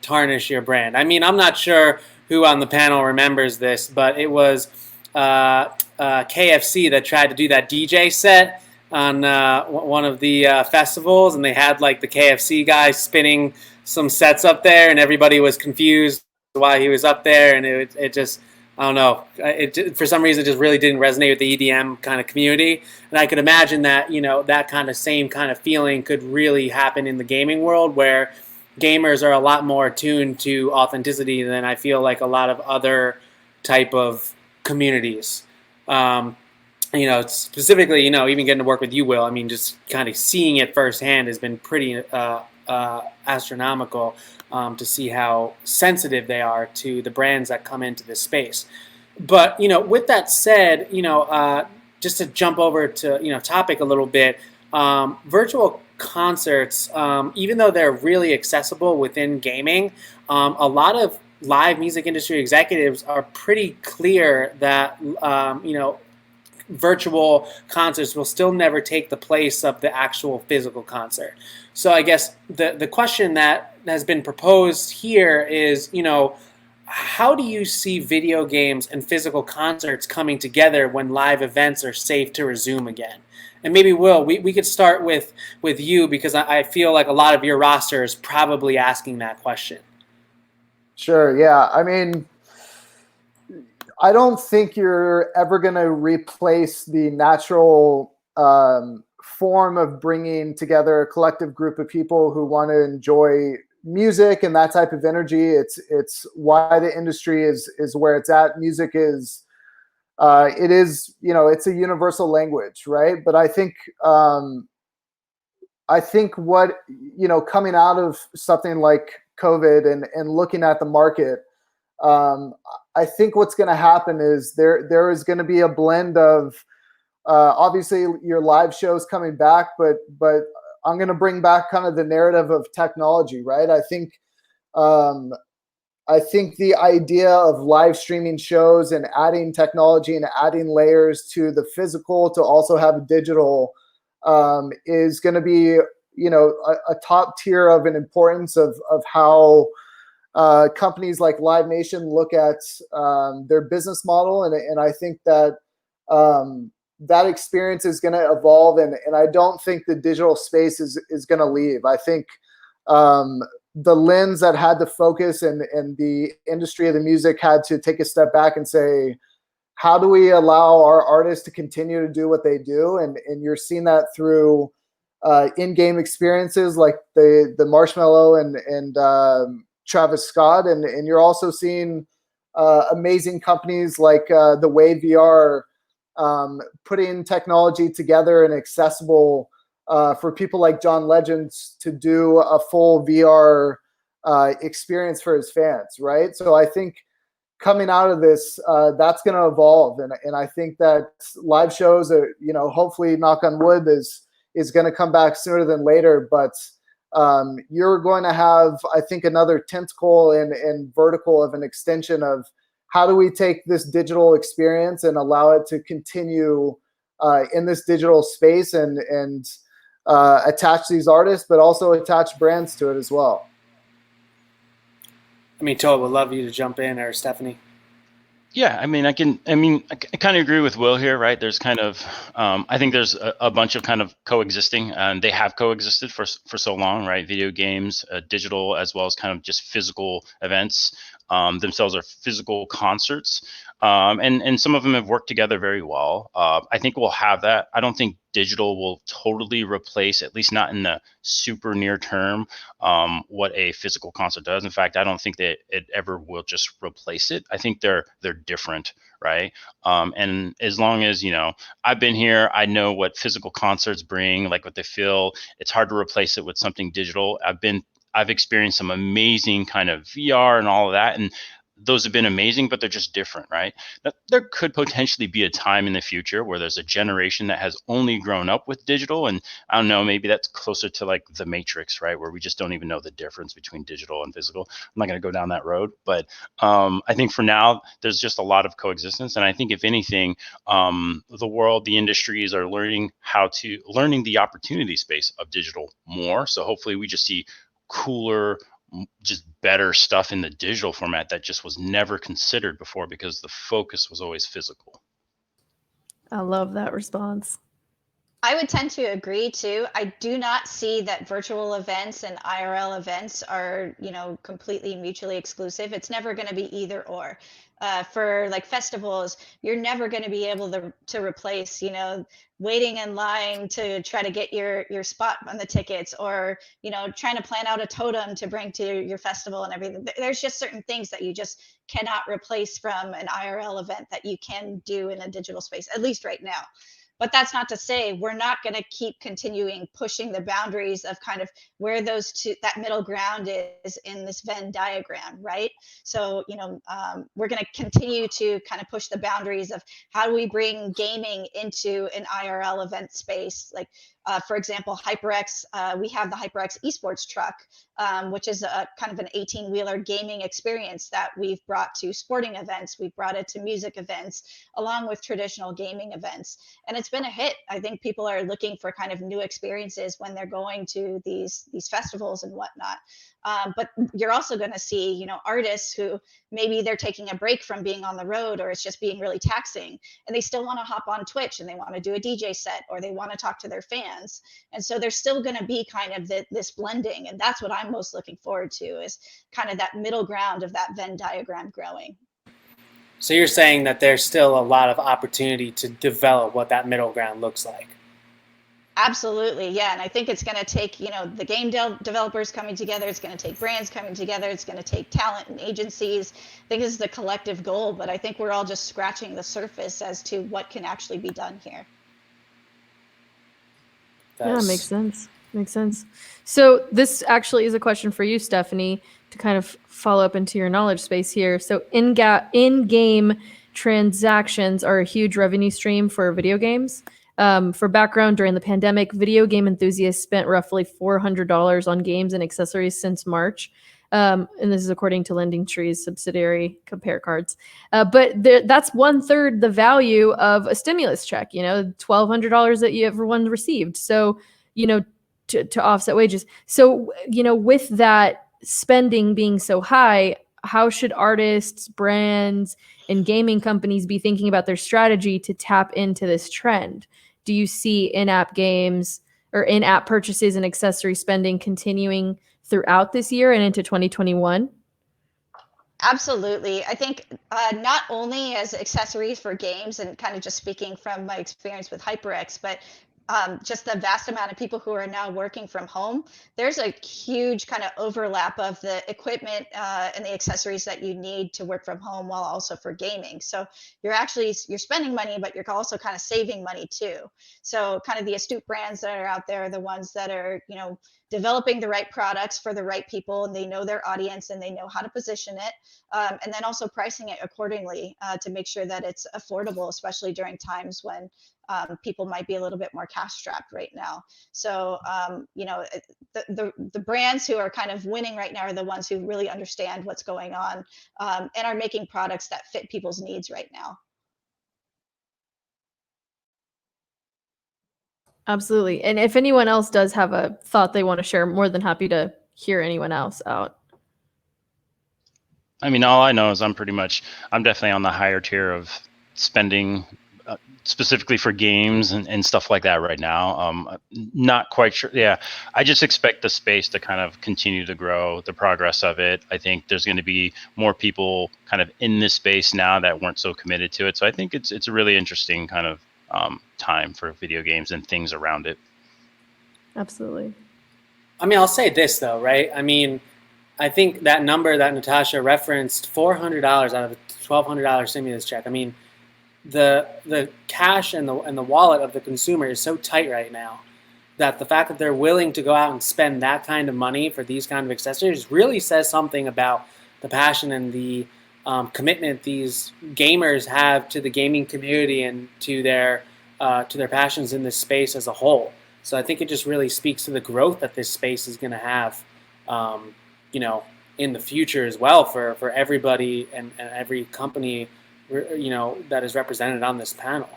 tarnish your brand. I mean, I'm not sure who on the panel remembers this, but it was KFC that tried to do that DJ set on one of the festivals, and they had like the KFC guy spinning some sets up there, and everybody was confused why he was up there, and it just, I don't know, for some reason it just really didn't resonate with the EDM kind of community. And I could imagine that, that kind of same kind of feeling could really happen in the gaming world, where gamers are a lot more attuned to authenticity than I feel like a lot of other type of communities. Specifically, even getting to work with you, Will, I mean, just kind of seeing it firsthand has been pretty astronomical. To see how sensitive they are to the brands that come into this space. But, with that said, just to jump over to, topic a little bit, virtual concerts, even though they're really accessible within gaming, a lot of live music industry executives are pretty clear that, virtual concerts will still never take the place of the actual physical concert. So I guess the question that has been proposed here is, how do you see video games and physical concerts coming together when live events are safe to resume again? And maybe, Will, we could start with you, because I feel like a lot of your roster is probably asking that question. Sure. Yeah. I mean, I don't think you're ever going to replace the natural form of bringing together a collective group of people who want to enjoy music and that type of energy. It's why the industry is where it's at. Music is it is, you know, it's a universal language, right? But I think what, you know, coming out of something like COVID and looking at the market, um, I think what's going to happen is there is going to be a blend of obviously your live shows coming back, but I'm going to bring back kind of the narrative of technology, right? Um, I think the idea of live streaming shows and adding technology and adding layers to the physical to also have a digital is going to be, you know, a top tier of an importance of how companies like Live Nation look at their business model, and I think that that experience is going to evolve, and I don't think the digital space is going to leave. I think the lens that had to focus and the industry of the music had to take a step back and say, how do we allow our artists to continue to do what they do? And you're seeing that through in-game experiences like the Marshmello and Travis Scott, and you're also seeing amazing companies like the Wave VR putting technology together and accessible for people like John Legends to do a full VR experience for his fans, right? So I think coming out of this, that's going to evolve, and I think that live shows are, you know, hopefully, knock on wood, is going to come back sooner than later. But you're going to have, I think, another tentacle and vertical of an extension of how do we take this digital experience and allow it to continue in this digital space and attach these artists, but also attach brands to it as well. I mean, Toa would love you to jump in, or Stephanie. Yeah, I mean, I kind of agree with Will here, right? There's kind of, I think there's a bunch of kind of coexisting, and they have coexisted for so long, right? Video games, digital, as well as kind of just physical events themselves are physical concerts, and some of them have worked together very well. I think we'll have that. I don't think digital will totally replace, at least not in the super near term, what a physical concert does. In fact, I don't think that it ever will just replace it. I think they're different, right? And as long as, you know, I've been here, I know what physical concerts bring, like what they feel. It's hard to replace it with something digital. I've experienced some amazing kind of VR and all of that, and those have been amazing, but they're just different, right? Now, there could potentially be a time in the future where there's a generation that has only grown up with digital, and I don't know, maybe that's closer to like the Matrix, right, where we just don't even know the difference between digital and physical. I'm not going to go down that road, but I think for now there's just a lot of coexistence, and I think if anything, the world, the industries are learning the opportunity space of digital more. So hopefully we just see cooler, just better stuff in the digital format that just was never considered before because the focus was always physical. I love that response. I would tend to agree too. I do not see that virtual events and IRL events are, you know, completely mutually exclusive. It's never going to be either or. For like festivals, you're never going to be able to replace, you know, waiting in line to try to get your spot on the tickets, or, you know, trying to plan out a totem to bring to your festival and everything. There's just certain things that you just cannot replace from an IRL event that you can do in a digital space, at least right now. But that's not to say we're not going to keep continuing pushing the boundaries of kind of where those two, that middle ground is in this Venn diagram, right? So, you know, we're going to continue to kind of push the boundaries of how do we bring gaming into an IRL event space. Like, for example, HyperX, we have the HyperX esports truck, which is a kind of an 18-wheeler gaming experience that we've brought to sporting events. We've brought it to music events, along with traditional gaming events. And it's been a hit. I think people are looking for kind of new experiences when they're going to these festivals and whatnot. But you're also going to see, you know, artists who maybe they're taking a break from being on the road, or it's just being really taxing, and they still want to hop on Twitch and they want to do a DJ set, or they want to talk to their fans. brands. And so there's still going to be kind of this blending. And that's what I'm most looking forward to, is kind of that middle ground of that Venn diagram growing. So you're saying that there's still a lot of opportunity to develop what that middle ground looks like. Absolutely, yeah. And I think it's going to take, the game developers coming together. It's going to take brands coming together. It's going to take talent and agencies. I think this is the collective goal, but I think we're all just scratching the surface as to what can actually be done here. Yeah, makes sense. Makes sense. So this actually is a question for you, Stephanie, to kind of follow up into your knowledge space here. So in-game transactions are a huge revenue stream for video games. For background, during the pandemic, video game enthusiasts spent roughly $400 on games and accessories since March. And this is according to LendingTree's subsidiary Compare Cards. But that's 1/3 the value of a stimulus check, $1,200 that everyone received. So, to offset wages. So, with that spending being so high, how should artists, brands, and gaming companies be thinking about their strategy to tap into this trend? Do you see in-app games or in-app purchases and accessory spending continuing throughout this year and into 2021? Absolutely. I think not only as accessories for games, and kind of just speaking from my experience with HyperX, but just the vast amount of people who are now working from home, there's a huge kind of overlap of the equipment and the accessories that you need to work from home while also for gaming. So you're spending money, but you're also kind of saving money too. So kind of the astute brands that are out there are the ones that are, developing the right products for the right people, and they know their audience and they know how to position it. And then also pricing it accordingly to make sure that it's affordable, especially during times when people might be a little bit more cash strapped right now. So, the brands who are kind of winning right now are the ones who really understand what's going on and are making products that fit people's needs right now. Absolutely. And if anyone else does have a thought they want to share, more than happy to hear anyone else out. I mean, all I know is I'm definitely on the higher tier of spending specifically for games and stuff like that right now. Not quite sure. Yeah, I just expect the space to kind of continue to grow, the progress of it. I think there's going to be more people kind of in this space now that weren't so committed to it. So I think it's a really interesting kind of time for video games and things around it. Absolutely. I mean, I'll say this though, right? I mean, I think that number that Natasha referenced, $400 out of a $1,200 stimulus check. I mean, the cash and the wallet of the consumer is so tight right now that the fact that they're willing to go out and spend that kind of money for these kind of accessories really says something about the passion and the commitment these gamers have to the gaming community and to their passions in this space as a whole. So I think it just really speaks to the growth that this space is going to have, in the future as well for everybody and every company, that is represented on this panel.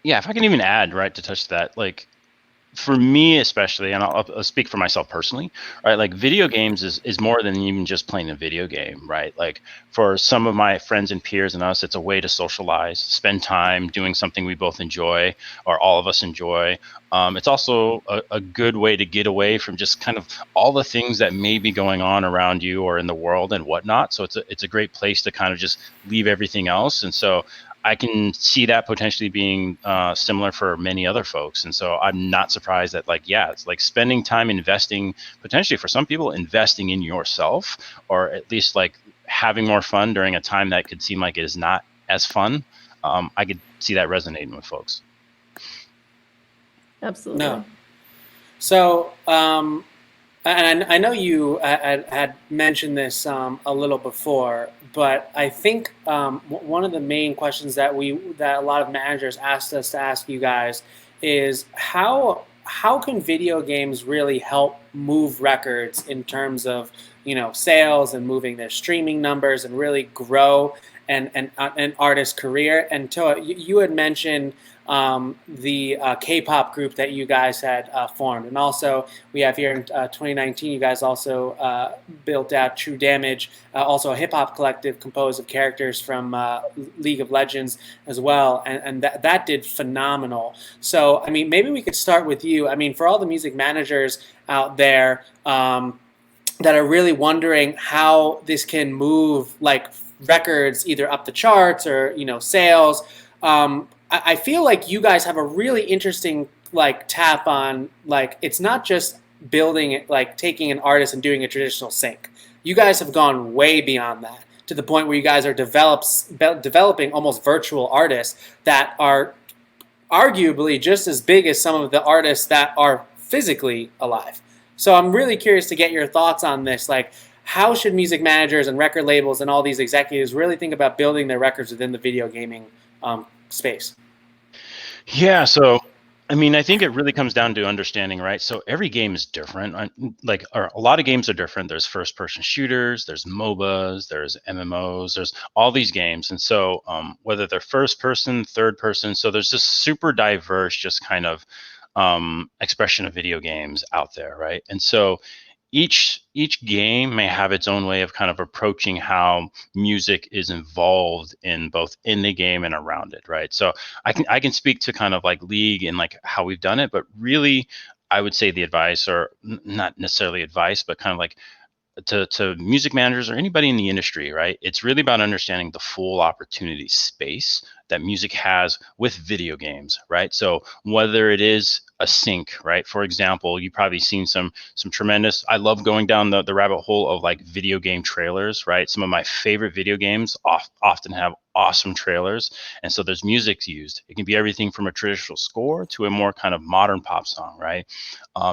Yeah, if I can even add, right, to touch that, like, for me especially, and I'll speak for myself personally, right? Like, video games is more than even just playing a video game, right? Like, for some of my friends and peers and us, it's a way to socialize, spend time doing something we both enjoy, or all of us enjoy. It's also a good way to get away from just kind of all the things that may be going on around you or in the world and whatnot. So it's a great place to kind of just leave everything else. And so I can see that potentially being similar for many other folks. And so I'm not surprised that, it's like spending time investing, potentially for some people, investing in yourself, or at least like having more fun during a time that could seem like it is not as fun. I could see that resonating with folks. Absolutely. No. So, and I know you had mentioned this a little before, but I think one of the main questions that a lot of managers asked us to ask you guys is how can video games really help move records in terms of sales and moving their streaming numbers and really grow an artist's career. And Toa, you had mentioned the K-pop group that you guys had formed, and also we have here in 2019, you guys also built out True Damage, also a hip hop collective composed of characters from League of Legends as well, and that did phenomenal. So, I mean, maybe we could start with you. I mean, for all the music managers out there that are really wondering how this can move, like records either up the charts or sales. I feel like you guys have a really interesting like tap on, like, it's not just building it, like taking an artist and doing a traditional sync. You guys have gone way beyond that, to the point where you guys are developing almost virtual artists that are arguably just as big as some of the artists that are physically alive. So I'm really curious to get your thoughts on this. Like, how should music managers and record labels and all these executives really think about building their records within the video gaming space? Yeah, so I mean, I think it really comes down to understanding, right? So every game is different. Or a lot of games are different. There's first-person shooters, there's MOBAs, there's MMOs, there's all these games, and so whether they're first-person, third-person, so there's this super diverse, just kind of expression of video games out there, right? And so each game may have its own way of kind of approaching how music is involved in both in the game and around it, right? So I can speak to kind of like League and like how we've done it, but really I would say the advice, or not necessarily advice, but kind of like to music managers or anybody in the industry, right? It's really about understanding the full opportunity space that music has with video games, right? So whether it is a sync, right? For example, you've probably seen some tremendous, I love going down the rabbit hole of like video game trailers, right? Some of my favorite video games often have awesome trailers. And so there's music used. It can be everything from a traditional score to a more kind of modern pop song, right?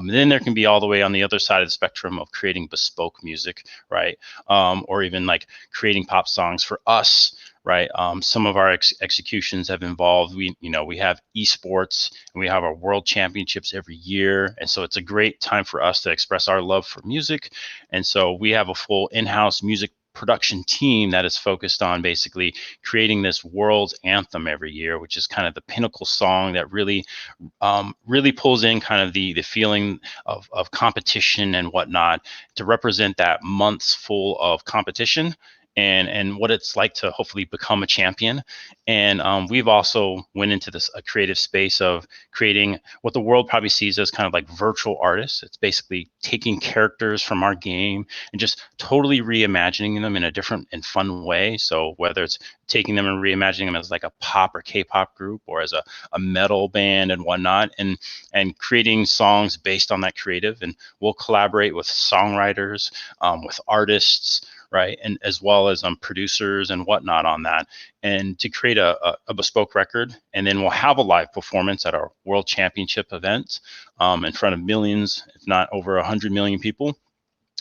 Then there can be all the way on the other side of the spectrum of creating bespoke music, right? Or even like creating pop songs for us, right? Some of our executions have involved, we have esports, and we have our world championships every year. And so it's a great time for us to express our love for music. And so we have a full in-house music production team that is focused on basically creating this world anthem every year, which is kind of the pinnacle song that really pulls in kind of the feeling of competition and whatnot, to represent that months full of competition and what it's like to hopefully become a champion. And we've also went into this a creative space of creating what the world probably sees as kind of like virtual artists. It's basically taking characters from our game and just totally reimagining them in a different and fun way. So whether it's taking them and reimagining them as like a pop or K-pop group, or as a metal band and whatnot, and creating songs based on that creative. And we'll collaborate with songwriters, with artists, right, and as well as producers and whatnot on that, and to create a bespoke record. And then we'll have a live performance at our World Championship event in front of millions, if not over 100 million people.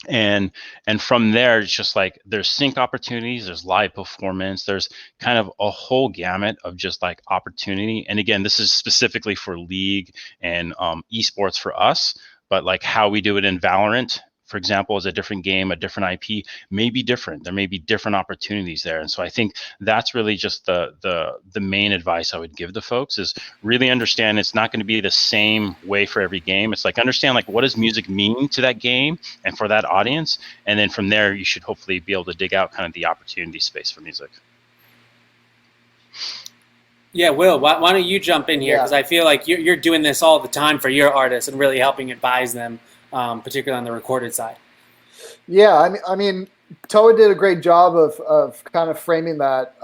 And from there, it's just like there's sync opportunities, there's live performance, there's kind of a whole gamut of just like opportunity. And again, this is specifically for League and esports for us, but like how we do it in Valorant, for example, is a different game, a different IP, may be different. There may be different opportunities there. And so I think that's really just the main advice I would give to folks, is really understand it's not going to be the same way for every game. It's like, understand like what does music mean to that game and for that audience. And then from there, you should hopefully be able to dig out kind of the opportunity space for music. Yeah, Will, why don't you jump in here? Because I feel like you're doing this all the time for your artists and really helping advise them, particularly on the recorded side. Yeah, I mean, Toa did a great job of kind of framing that.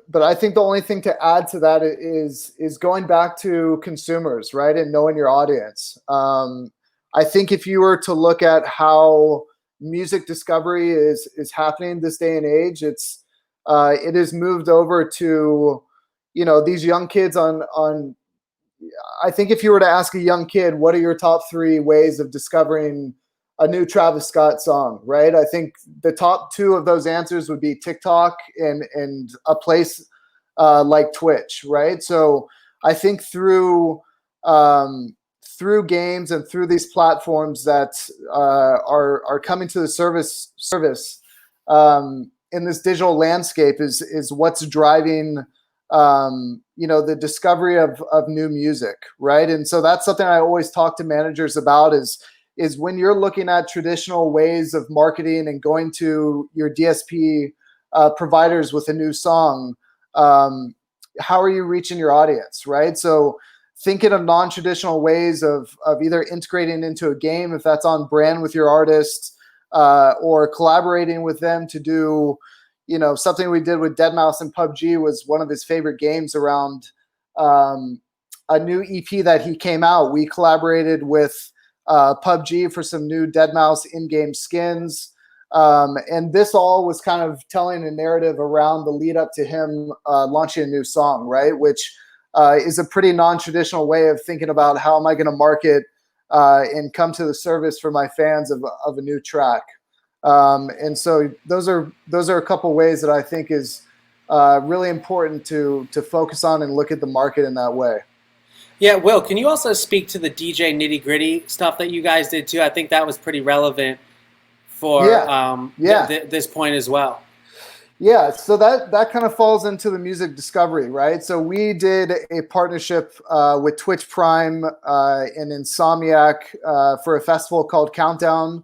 But I think the only thing to add to that is going back to consumers, right, and knowing your audience. I think if you were to look at how music discovery is happening this day and age, it has moved over to, these young kids on. I think if you were to ask a young kid, what are your top 3 ways of discovering a new Travis Scott song, right? I think the top 2 of those answers would be TikTok and a place like Twitch, right? So I think through games and through these platforms that are coming to the service, in this digital landscape is what's driving the discovery of new music, right? And so that's something I always talk to managers about is when you're looking at traditional ways of marketing and going to your DSP providers with a new song, how are you reaching your audience, right? So thinking of non-traditional ways of either integrating into a game, if that's on brand with your artists, or collaborating with them to do, something we did with deadmau5 and PUBG was one of his favorite games around a new EP that he came out. We collaborated with PUBG for some new deadmau5 in-game skins. And this all was kind of telling a narrative around the lead up to him launching a new song, right? Which is a pretty non-traditional way of thinking about how am I going to market and come to the service for my fans of a new track. And so those are a couple ways that I think is really important to focus on and look at the market in that way. Yeah, Will, can you also speak to the DJ nitty gritty stuff that you guys did too? I think that was pretty relevant for this point as well. Yeah, so that kind of falls into the music discovery, right? So we did a partnership with Twitch Prime and Insomniac for a festival called Countdown,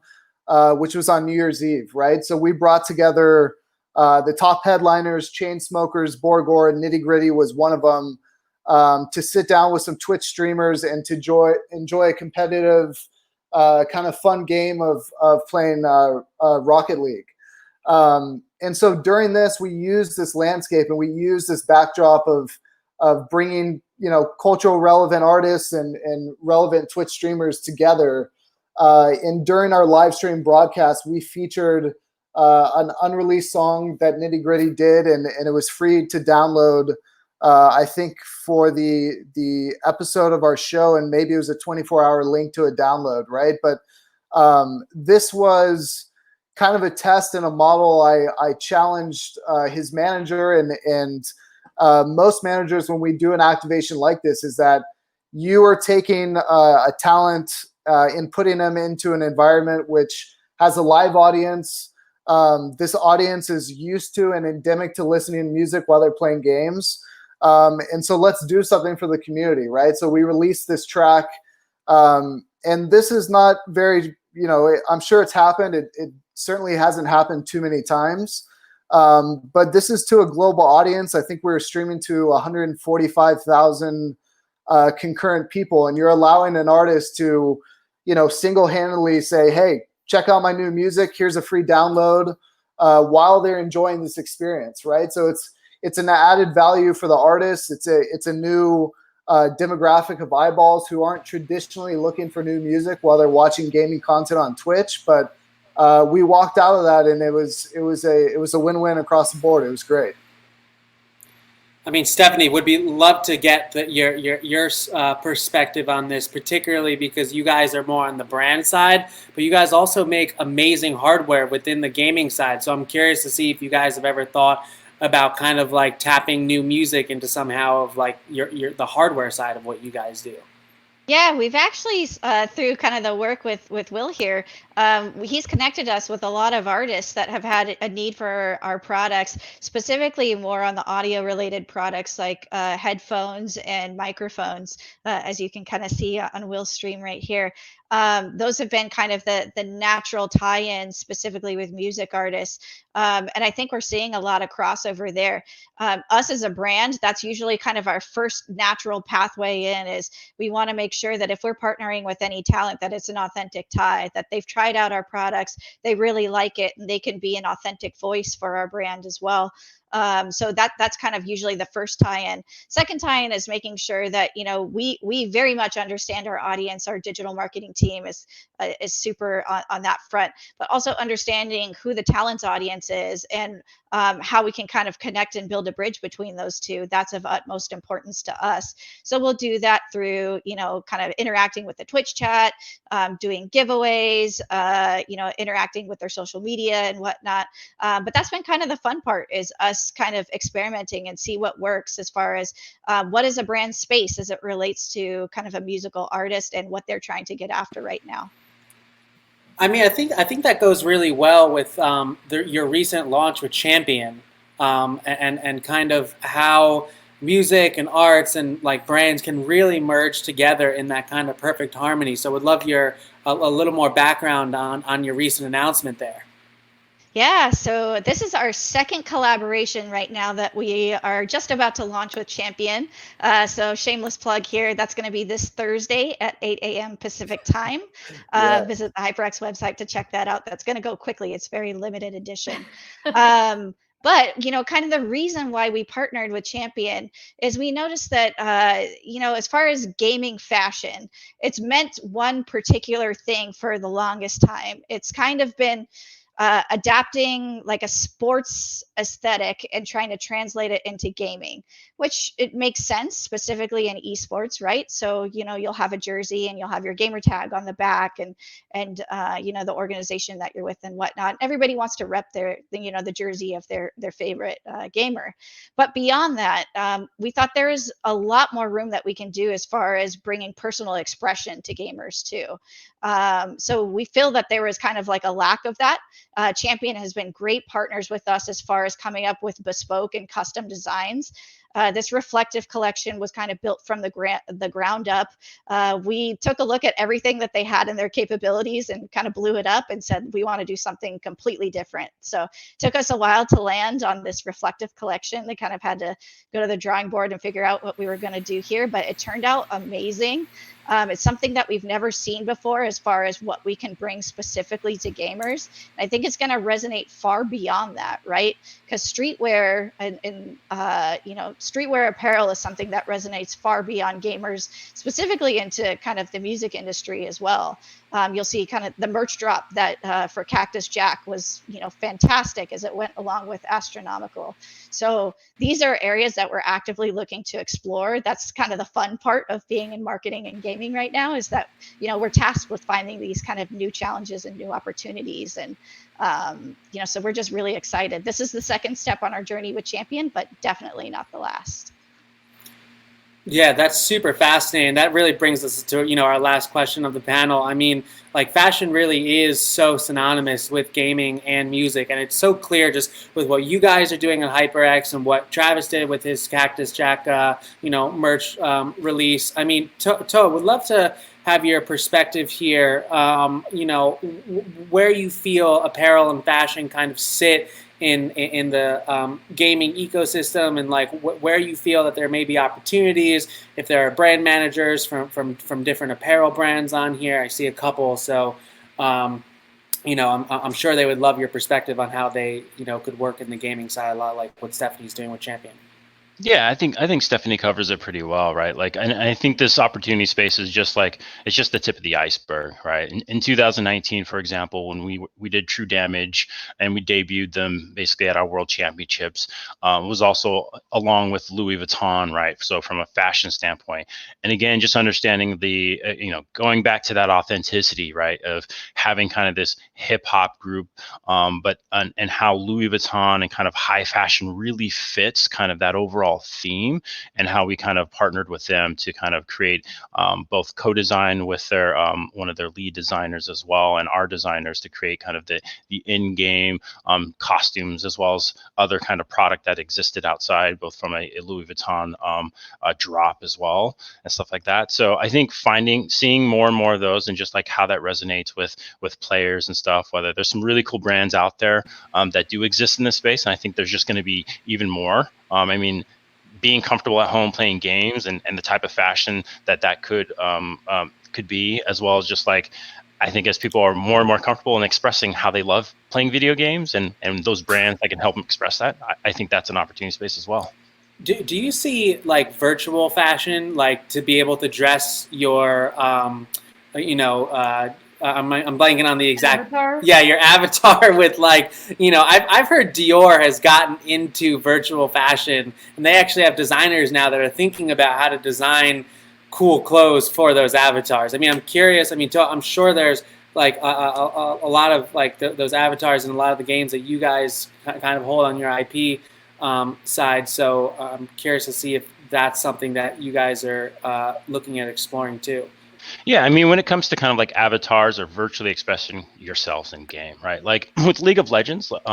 which was on New Year's Eve, right? So we brought together the top headliners, Chainsmokers, Borgore, Nitty Gritty was one of them, to sit down with some Twitch streamers and to enjoy a competitive kind of fun game of playing Rocket League. And so during this, we used this landscape and we used this backdrop of bringing, cultural relevant artists and relevant Twitch streamers together. And during our live stream broadcast, we featured an unreleased song that Nitty Gritty did, and it was free to download, I think, for the episode of our show, and maybe it was a 24-hour link to a download, right? But this was kind of a test and a model. I challenged his manager and most managers when we do an activation like this is that you are taking a talent and putting them into an environment which has a live audience. This audience is used to and endemic to listening to music while they're playing games. And so let's do something for the community, right? So we released this track, and this is not very, I'm sure it's happened. It certainly hasn't happened too many times. But this is to a global audience. I think we're streaming to 145,000 concurrent people, and you're allowing an artist to, single-handedly say, hey, check out my new music. Here's a free download while they're enjoying this experience, right? So it's an added value for the artist. It's a new demographic of eyeballs who aren't traditionally looking for new music while they're watching gaming content on Twitch. But we walked out of that, and it was a win-win across the board. It was great. I mean, Stephanie, would be love to get your perspective on this, particularly because you guys are more on the brand side, but you guys also make amazing hardware within the gaming side. So I'm curious to see if you guys have ever thought about kind of like tapping new music into somehow of like the hardware side of what you guys do. Yeah, we've actually, through kind of the work with Will here, he's connected us with a lot of artists that have had a need for our products, specifically more on the audio related products like headphones and microphones, as you can kind of see on Will's stream right here. Those have been kind of the natural tie-ins specifically with music artists. And I think we're seeing a lot of crossover there. Us as a brand, that's usually kind of our first natural pathway in, is we want to make sure that if we're partnering with any talent, that it's an authentic tie, that they've tried out our products, they really like it, and they can be an authentic voice for our brand as well. So that's kind of usually the first tie-in. Second tie-in is making sure that, we very much understand our audience. Our digital marketing team is super on that front, but also understanding who the talent's audience is and how we can kind of connect and build a bridge between those two. That's of utmost importance to us. So we'll do that through, kind of interacting with the Twitch chat, doing giveaways, interacting with their social media and whatnot. But that's been kind of the fun part, is us kind of experimenting and see what works as far as what is a brand space as it relates to kind of a musical artist and what they're trying to get after right now. I mean, I think that goes really well with your recent launch with Champion, and kind of how music and arts and like brands can really merge together in that kind of perfect harmony. So, would love your a little more background on your recent announcement there. Yeah, so this is our second collaboration right now that we are just about to launch with Champion. So shameless plug here. That's going to be this Thursday at 8 a.m. Pacific time. Yes. Visit the HyperX website to check that out. That's going to go quickly. It's very limited edition. But kind of the reason why we partnered with Champion is we noticed that as far as gaming fashion, it's meant one particular thing for the longest time. It's kind of been adapting like a sports aesthetic and trying to translate it into gaming, which it makes sense specifically in esports, right? So you'll have a jersey and you'll have your gamer tag on the back, and the organization that you're with and whatnot. Everybody wants to rep the jersey of their favorite gamer. But beyond that, we thought there is a lot more room that we can do as far as bringing personal expression to gamers too. So we feel that there was kind of like a lack of that. Champion has been great partners with us as far as coming up with bespoke and custom designs. This reflective collection was kind of built from the ground up. We took a look at everything that they had in their capabilities and kind of blew it up and said, we want to do something completely different. So it took us a while to land on this reflective collection. They kind of had to go to the drawing board and figure out what we were going to do here, but it turned out amazing. It's something that we've never seen before as far as what we can bring specifically to gamers. And I think it's going to resonate far beyond that, right? Because streetwear and streetwear apparel is something that resonates far beyond gamers, specifically into kind of the music industry as well. You'll see kind of the merch drop that for Cactus Jack was, fantastic as it went along with Astronomical. So these are areas that we're actively looking to explore. That's kind of the fun part of being in marketing and gaming right now, is that, we're tasked with finding these kind of new challenges and new opportunities. And, so we're just really excited. This is the second step on our journey with Champion, but definitely not the last. Yeah, that's super fascinating. That really brings us to, our last question of the panel. I mean, like fashion really is so synonymous with gaming and music, and it's so clear just with what you guys are doing at HyperX and what Travis did with his Cactus Jack, merch release. I mean, Toa, would love to have your perspective here. Where you feel apparel and fashion kind of sit in the gaming ecosystem, and like where you feel that there may be opportunities, if there are brand managers from different apparel brands on here. I see a couple, so I'm sure they would love your perspective on how they could work in the gaming side, a lot like what Stephanie's doing with Champion. Yeah, I think Stephanie covers it pretty well, right? Like, and I think this opportunity space is just like, it's just the tip of the iceberg, right? In 2019, for example, when we did True Damage and we debuted them basically at our World Championships, it was also along with Louis Vuitton, right? So from a fashion standpoint, and again, just understanding the going back to that authenticity, right, of having kind of this hip hop group, and how Louis Vuitton and kind of high fashion really fits kind of that overall theme, and how we kind of partnered with them to kind of create both co-design with their one of their lead designers as well, and our designers to create kind of the in-game costumes, as well as other kind of product that existed outside, both from a Louis Vuitton drop as well and stuff like that. So I think seeing more and more of those, and just like how that resonates with players and stuff, whether there's some really cool brands out there that do exist in this space, and I think there's just going to be even more. I mean, being comfortable at home playing games, and the type of fashion that could be, as well as just like, I think as people are more and more comfortable in expressing how they love playing video games, and those brands that can help them express that, I think that's an opportunity space as well. Do you see like virtual fashion, like to be able to dress your I'm blanking on the exact Avatar? Yeah, your avatar with like, I've heard Dior has gotten into virtual fashion, and they actually have designers now that are thinking about how to design cool clothes for those avatars. I mean, I'm curious. I mean, I'm sure there's like a lot of like those avatars in a lot of the games that you guys kind of hold on your IP side. So I'm curious to see if that's something that you guys are looking at exploring too. Yeah, I mean, when it comes to kind of like avatars or virtually expressing yourselves in game, right? Like with League of Legends, like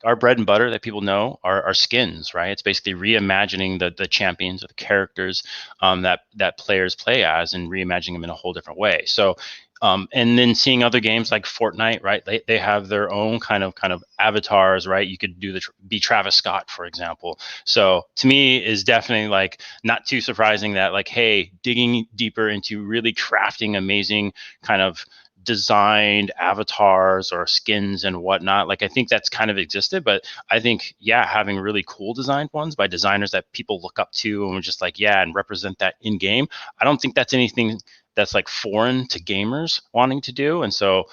our bread and butter that people know are skins, right? It's basically reimagining the champions or the characters that players play as and reimagining them in a whole different way. So, and then seeing other games like Fortnite, right? They have their own kind of avatars, right? You could be Travis Scott, for example. So to me, is definitely like not too surprising that like, hey, digging deeper into really crafting amazing kind of designed avatars or skins and whatnot. Like I think that's kind of existed, but I think, yeah, having really cool designed ones by designers that people look up to and just like, yeah, and represent that in game. I don't think that's anything that's like foreign to gamers wanting to do. And so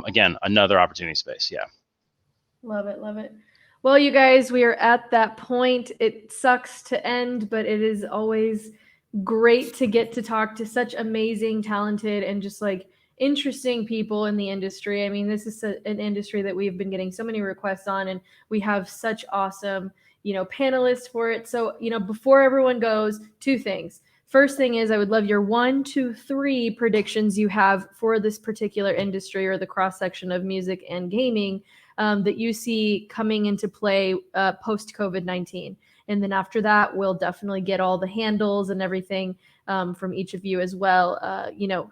again, another opportunity space. Yeah. Love it, love it. Well, you guys, we are at that point. It sucks to end, but it is always great to get to talk to such amazing, talented, and just like interesting people in the industry. I mean, this is an industry that we've been getting so many requests on, and we have such awesome, panelists for it. So, before everyone goes, two things. First thing is, I would love your 1, 2, 3 predictions you have for this particular industry or the cross section of music and gaming that you see coming into play post COVID-19. And then after that, we'll definitely get all the handles and everything from each of you as well.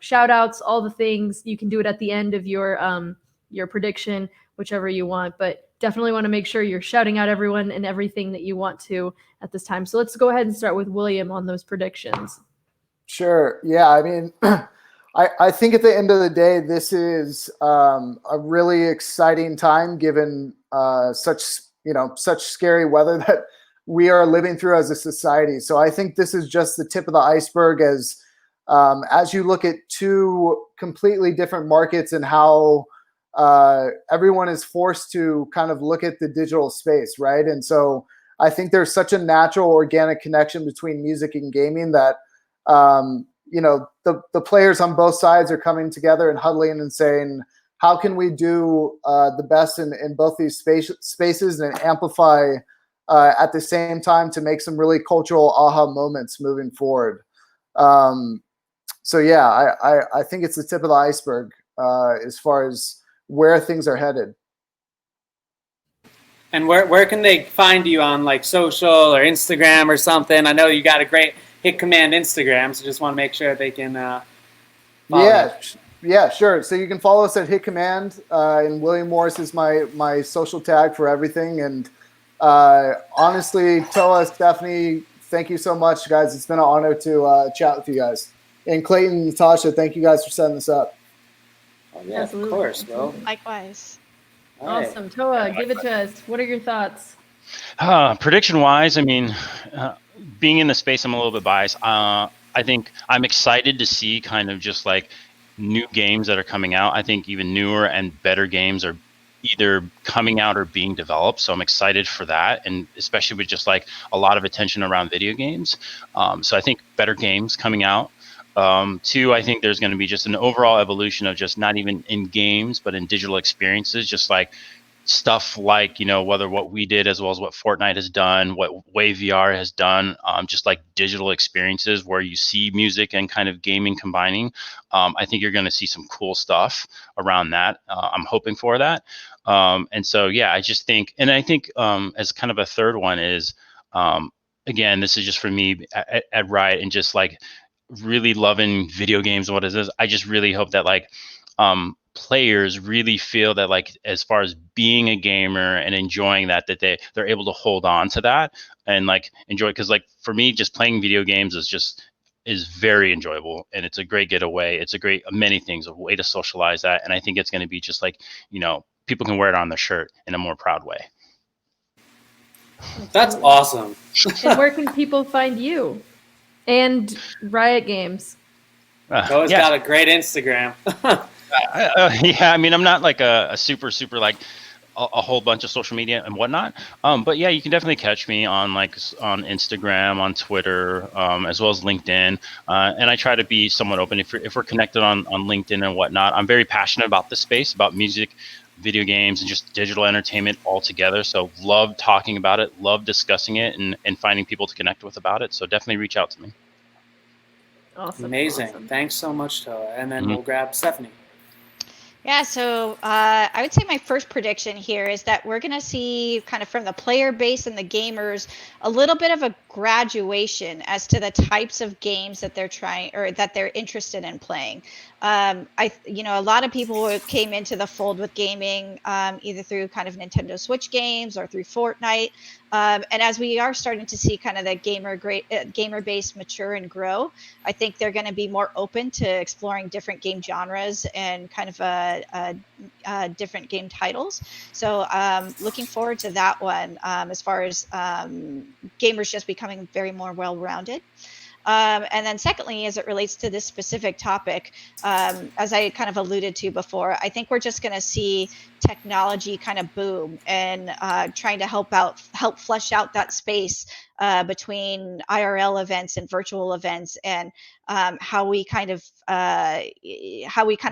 Shout outs, all the things. You can do it at the end of your prediction, whichever you want. But definitely want to make sure you're shouting out everyone and everything that you want to at this time. So let's go ahead and start with William on those predictions. Sure. Yeah. I mean, I think at the end of the day, this is a really exciting time given such scary weather that we are living through as a society. So I think this is just the tip of the iceberg as you look at two completely different markets and how everyone is forced to kind of look at the digital space, right? And so I think there's such a natural, organic connection between music and gaming that the players on both sides are coming together and huddling and saying, how can we do the best in both these spaces and amplify at the same time to make some really cultural aha moments moving forward. So yeah, I think it's the tip of the iceberg as far as where things are headed. And where can they find you on like social or Instagram or something? I know you got a great Hit Command Instagram, so just want to make sure they can follow Yeah, sure. So you can follow us at Hit Command, and William Morris is my social tag for everything. And honestly, Toa, Stephanie, thank you so much, guys. It's been an honor to chat with you guys. And Clayton and Natasha, thank you guys for setting this up. Oh, yeah, Absolutely. Of course, bro. Likewise. Awesome. Toa, give it to us. What are your thoughts? Prediction wise, I mean, being in the space, I'm a little bit biased. I think I'm excited to see kind of just like new games that are coming out. I think even newer and better games are either coming out or being developed. So I'm excited for that. And especially with just like a lot of attention around video games. So I think better games coming out. Two, I think there's going to be just an overall evolution of just not even in games, but in digital experiences, just like stuff like, whether what we did as well as what Fortnite has done, what Wave VR has done, just like digital experiences where you see music and kind of gaming combining. I think you're going to see some cool stuff around that. I'm hoping for that. And so, yeah, I just think, and I think as kind of a third one is, again, this is just for me at Riot and just like really loving video games and what it is. I just really hope that like, players really feel that like as far as being a gamer and enjoying that they're able to hold on to that and like enjoy, because like for me just playing video games is very enjoyable and it's a great getaway. It's a great many things, a way to socialize that, and I think it's going to be just like people can wear it on their shirt in a more proud way. That's awesome. And where can people find you and Riot Games? Toa's got a great Instagram. Yeah, I mean, I'm not like a super like a whole bunch of social media and whatnot. But yeah, you can definitely catch me on on Instagram, on Twitter, as well as LinkedIn. And I try to be somewhat open. If we're connected on LinkedIn and whatnot, I'm very passionate about this space, about music, video games, and just digital entertainment altogether. So love talking about it, love discussing it, and finding people to connect with about it. So definitely reach out to me. Awesome. Amazing. Awesome. Thanks so much, Toa. And then we'll grab Stephanie. Yeah, so I would say my first prediction here is that we're going to see kind of from the player base and the gamers a little bit of a graduation as to the types of games that they're trying or that they're interested in playing. A lot of people came into the fold with gaming either through kind of Nintendo Switch games or through Fortnite. And as we are starting to see kind of the gamer base mature and grow, I think they're going to be more open to exploring different game genres and kind of different game titles. So looking forward to that one as far as gamers just becoming very more well-rounded. And then secondly, as it relates to this specific topic, as I kind of alluded to before, I think we're just going to see technology kind of boom and trying to help flesh out that space between IRL events and virtual events, and how we kind of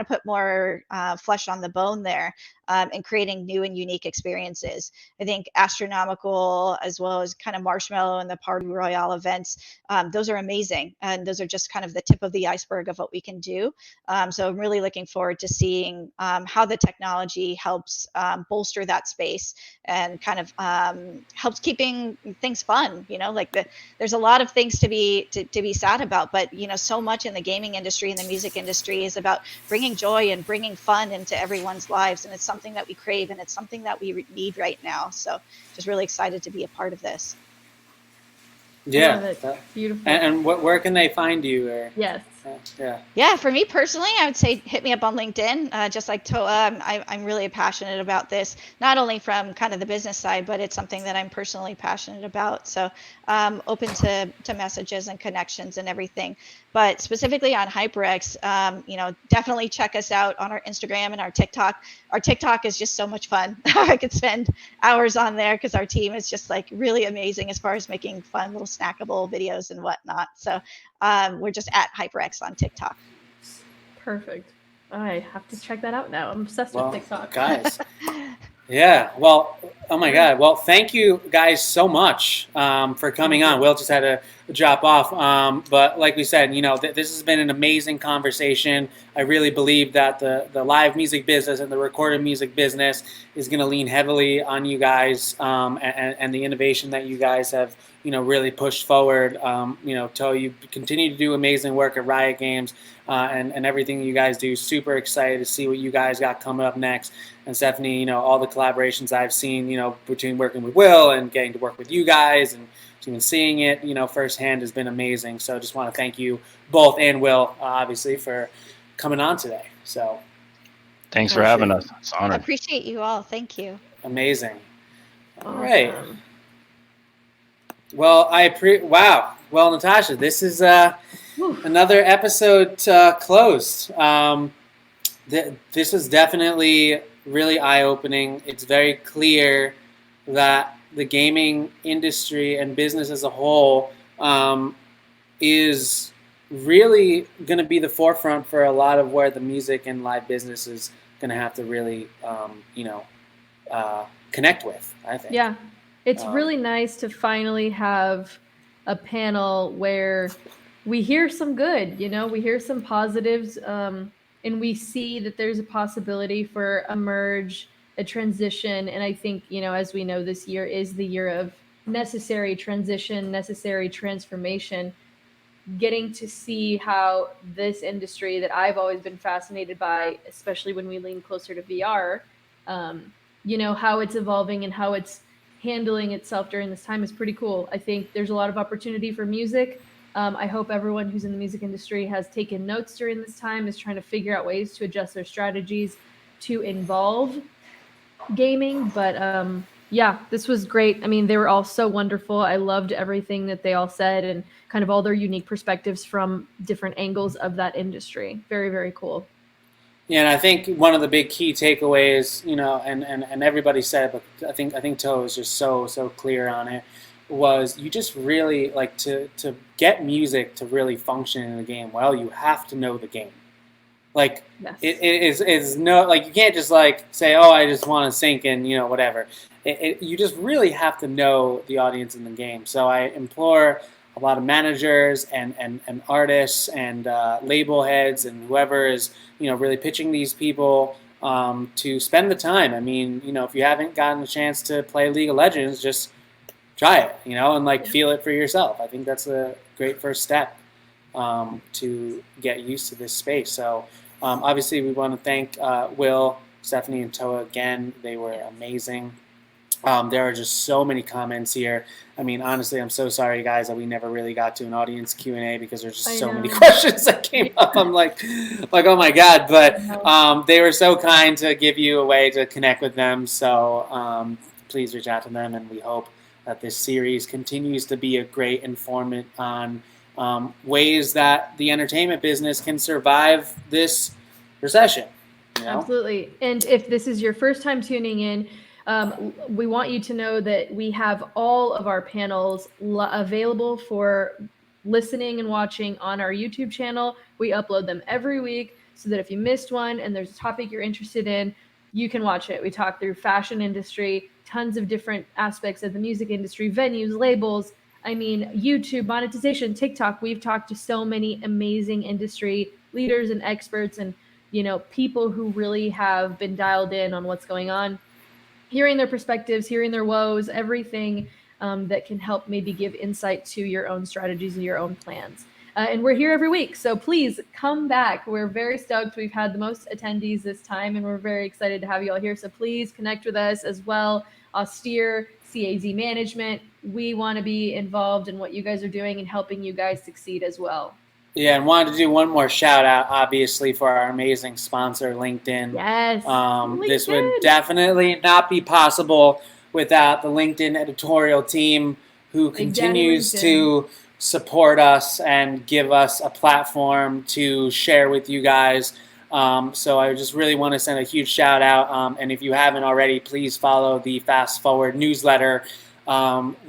put more flesh on the bone there, and creating new and unique experiences. I think Astronomical, as well as kind of Marshmallow and the Party Royale events, those are amazing, and those are just kind of the tip of the iceberg of what we can do. So I'm really looking forward to seeing how the technology helps bolster that space and kind of helps keeping things fun. There's a lot of things to be sad about, but so much in the gaming industry and the music industry is about bringing joy and bringing fun into everyone's lives, and it's something that we crave, and it's something that we need right now. So just really excited to be a part of this. Yeah, beautiful. And where can they find you? Or yes. Yeah, for me personally, I would say hit me up on LinkedIn. Just like Toa, I'm really passionate about this, not only from kind of the business side, but it's something that I'm personally passionate about. So open to messages and connections and everything. But specifically on HyperX, definitely check us out on our Instagram and our TikTok. Our TikTok is just so much fun. I could spend hours on there because our team is just like really amazing as far as making fun little snackable videos and whatnot. So we're just at HyperX on TikTok. Perfect. I have to check that out now. I'm obsessed with TikTok. Guys. Yeah. Well, oh my God. Well, thank you guys so much for coming on. Will just had to drop off. But like we said, this has been an amazing conversation. I really believe that the live music business and the recorded music business is going to lean heavily on you guys and the innovation that you guys have, really pushed forward. Toa, you continue to do amazing work at Riot Games and everything you guys do. Super excited to see what you guys got coming up next. And Stephanie, all the collaborations I've seen, between working with Will and getting to work with you guys and even seeing it, firsthand has been amazing. So I just want to thank you both and Will, obviously, for coming on today. So thanks for having us. It's an honor. I appreciate you all. Thank you. Amazing. All Awesome. right. Well, wow. Well, Natasha, this is another episode closed. This is definitely really eye-opening. It's very clear that the gaming industry and business as a whole is really going to be the forefront for a lot of where the music and live business is going to have to really, connect with, I think. Yeah. It's really nice to finally have a panel where we hear some good, we hear some positives, and we see that there's a possibility for a merge, a transition. And I think, as we know, this year is the year of necessary transition, necessary transformation. Getting to see how this industry that I've always been fascinated by, especially when we lean closer to VR, how it's evolving and how it's handling itself during this time is pretty cool. I think there's a lot of opportunity for music. I hope everyone who's in the music industry has taken notes during this time, is trying to figure out ways to adjust their strategies to involve gaming. But yeah, this was great. I mean, they were all so wonderful. I loved everything that they all said and kind of all their unique perspectives from different angles of that industry. Very, very cool. Yeah, and I think one of the big key takeaways, and everybody said, but I think Toa was just so clear on it, was you just really like to get music to really function in the game well, you have to know the game. Like yes. it is no, like you can't just like say, oh, I just want to sync and whatever. You just really have to know the audience in the game. So I implore a lot of managers and artists and label heads and whoever is, really pitching these people to spend the time. I mean, if you haven't gotten a chance to play League of Legends, just try it, and like feel it for yourself. I think that's a great first step to get used to this space. So obviously we want to thank Will, Stephanie, and Toa again. They were amazing. There are just so many comments here. I mean, honestly, I'm so sorry, guys, that we never really got to an audience Q&A because there's just so many questions that came up. I'm like, oh my God. But they were so kind to give you a way to connect with them. So please reach out to them, and we hope that this series continues to be a great informant on ways that the entertainment business can survive this recession. Absolutely. And if this is your first time tuning in, we want you to know that we have all of our panels available for listening and watching on our YouTube channel. We upload them every week so that if you missed one and there's a topic you're interested in, you can watch it. We talk through fashion industry, tons of different aspects of the music industry, venues, labels. I mean, YouTube, monetization, TikTok. We've talked to so many amazing industry leaders and experts and, people who really have been dialed in on what's going on, hearing their perspectives, hearing their woes, everything that can help maybe give insight to your own strategies and your own plans. And we're here every week, so please come back. We're very stoked. We've had the most attendees this time, and we're very excited to have you all here. So please connect with us as well. Austere, CAZ Management. We want to be involved in what you guys are doing and helping you guys succeed as well. Yeah, and wanted to do one more shout out, obviously, for our amazing sponsor, LinkedIn. Yes. This would definitely not be possible without the LinkedIn editorial team, who continues to support us and give us a platform to share with you guys. So I just really want to send a huge shout out. And if you haven't already, please follow the Fast Forward newsletter.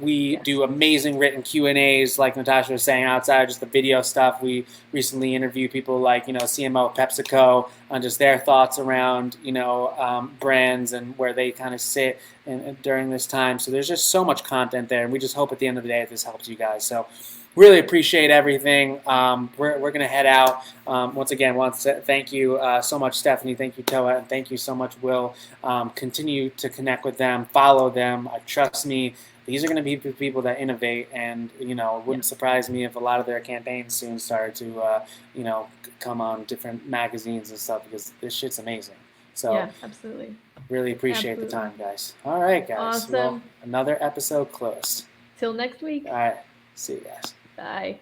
We do amazing written Q&As, like Natasha was saying, outside of just the video stuff. We recently interviewed people like, CMO of PepsiCo on just their thoughts around, brands and where they kind of sit during this time. So there's just so much content there, and we just hope at the end of the day that this helps you guys. So really appreciate everything. We're going to head out. Once again, want to thank you so much, Stephanie. Thank you, Toa. And thank you so much, Will. Continue to connect with them. Follow them. Trust me, these are going to be people that innovate. And, it wouldn't surprise me if a lot of their campaigns soon started to, come on different magazines and stuff, because this shit's amazing. So yeah, absolutely. Really appreciate the time, guys. All right, guys. Awesome. Well, another episode closed. Till next week. All right. See you guys. Bye.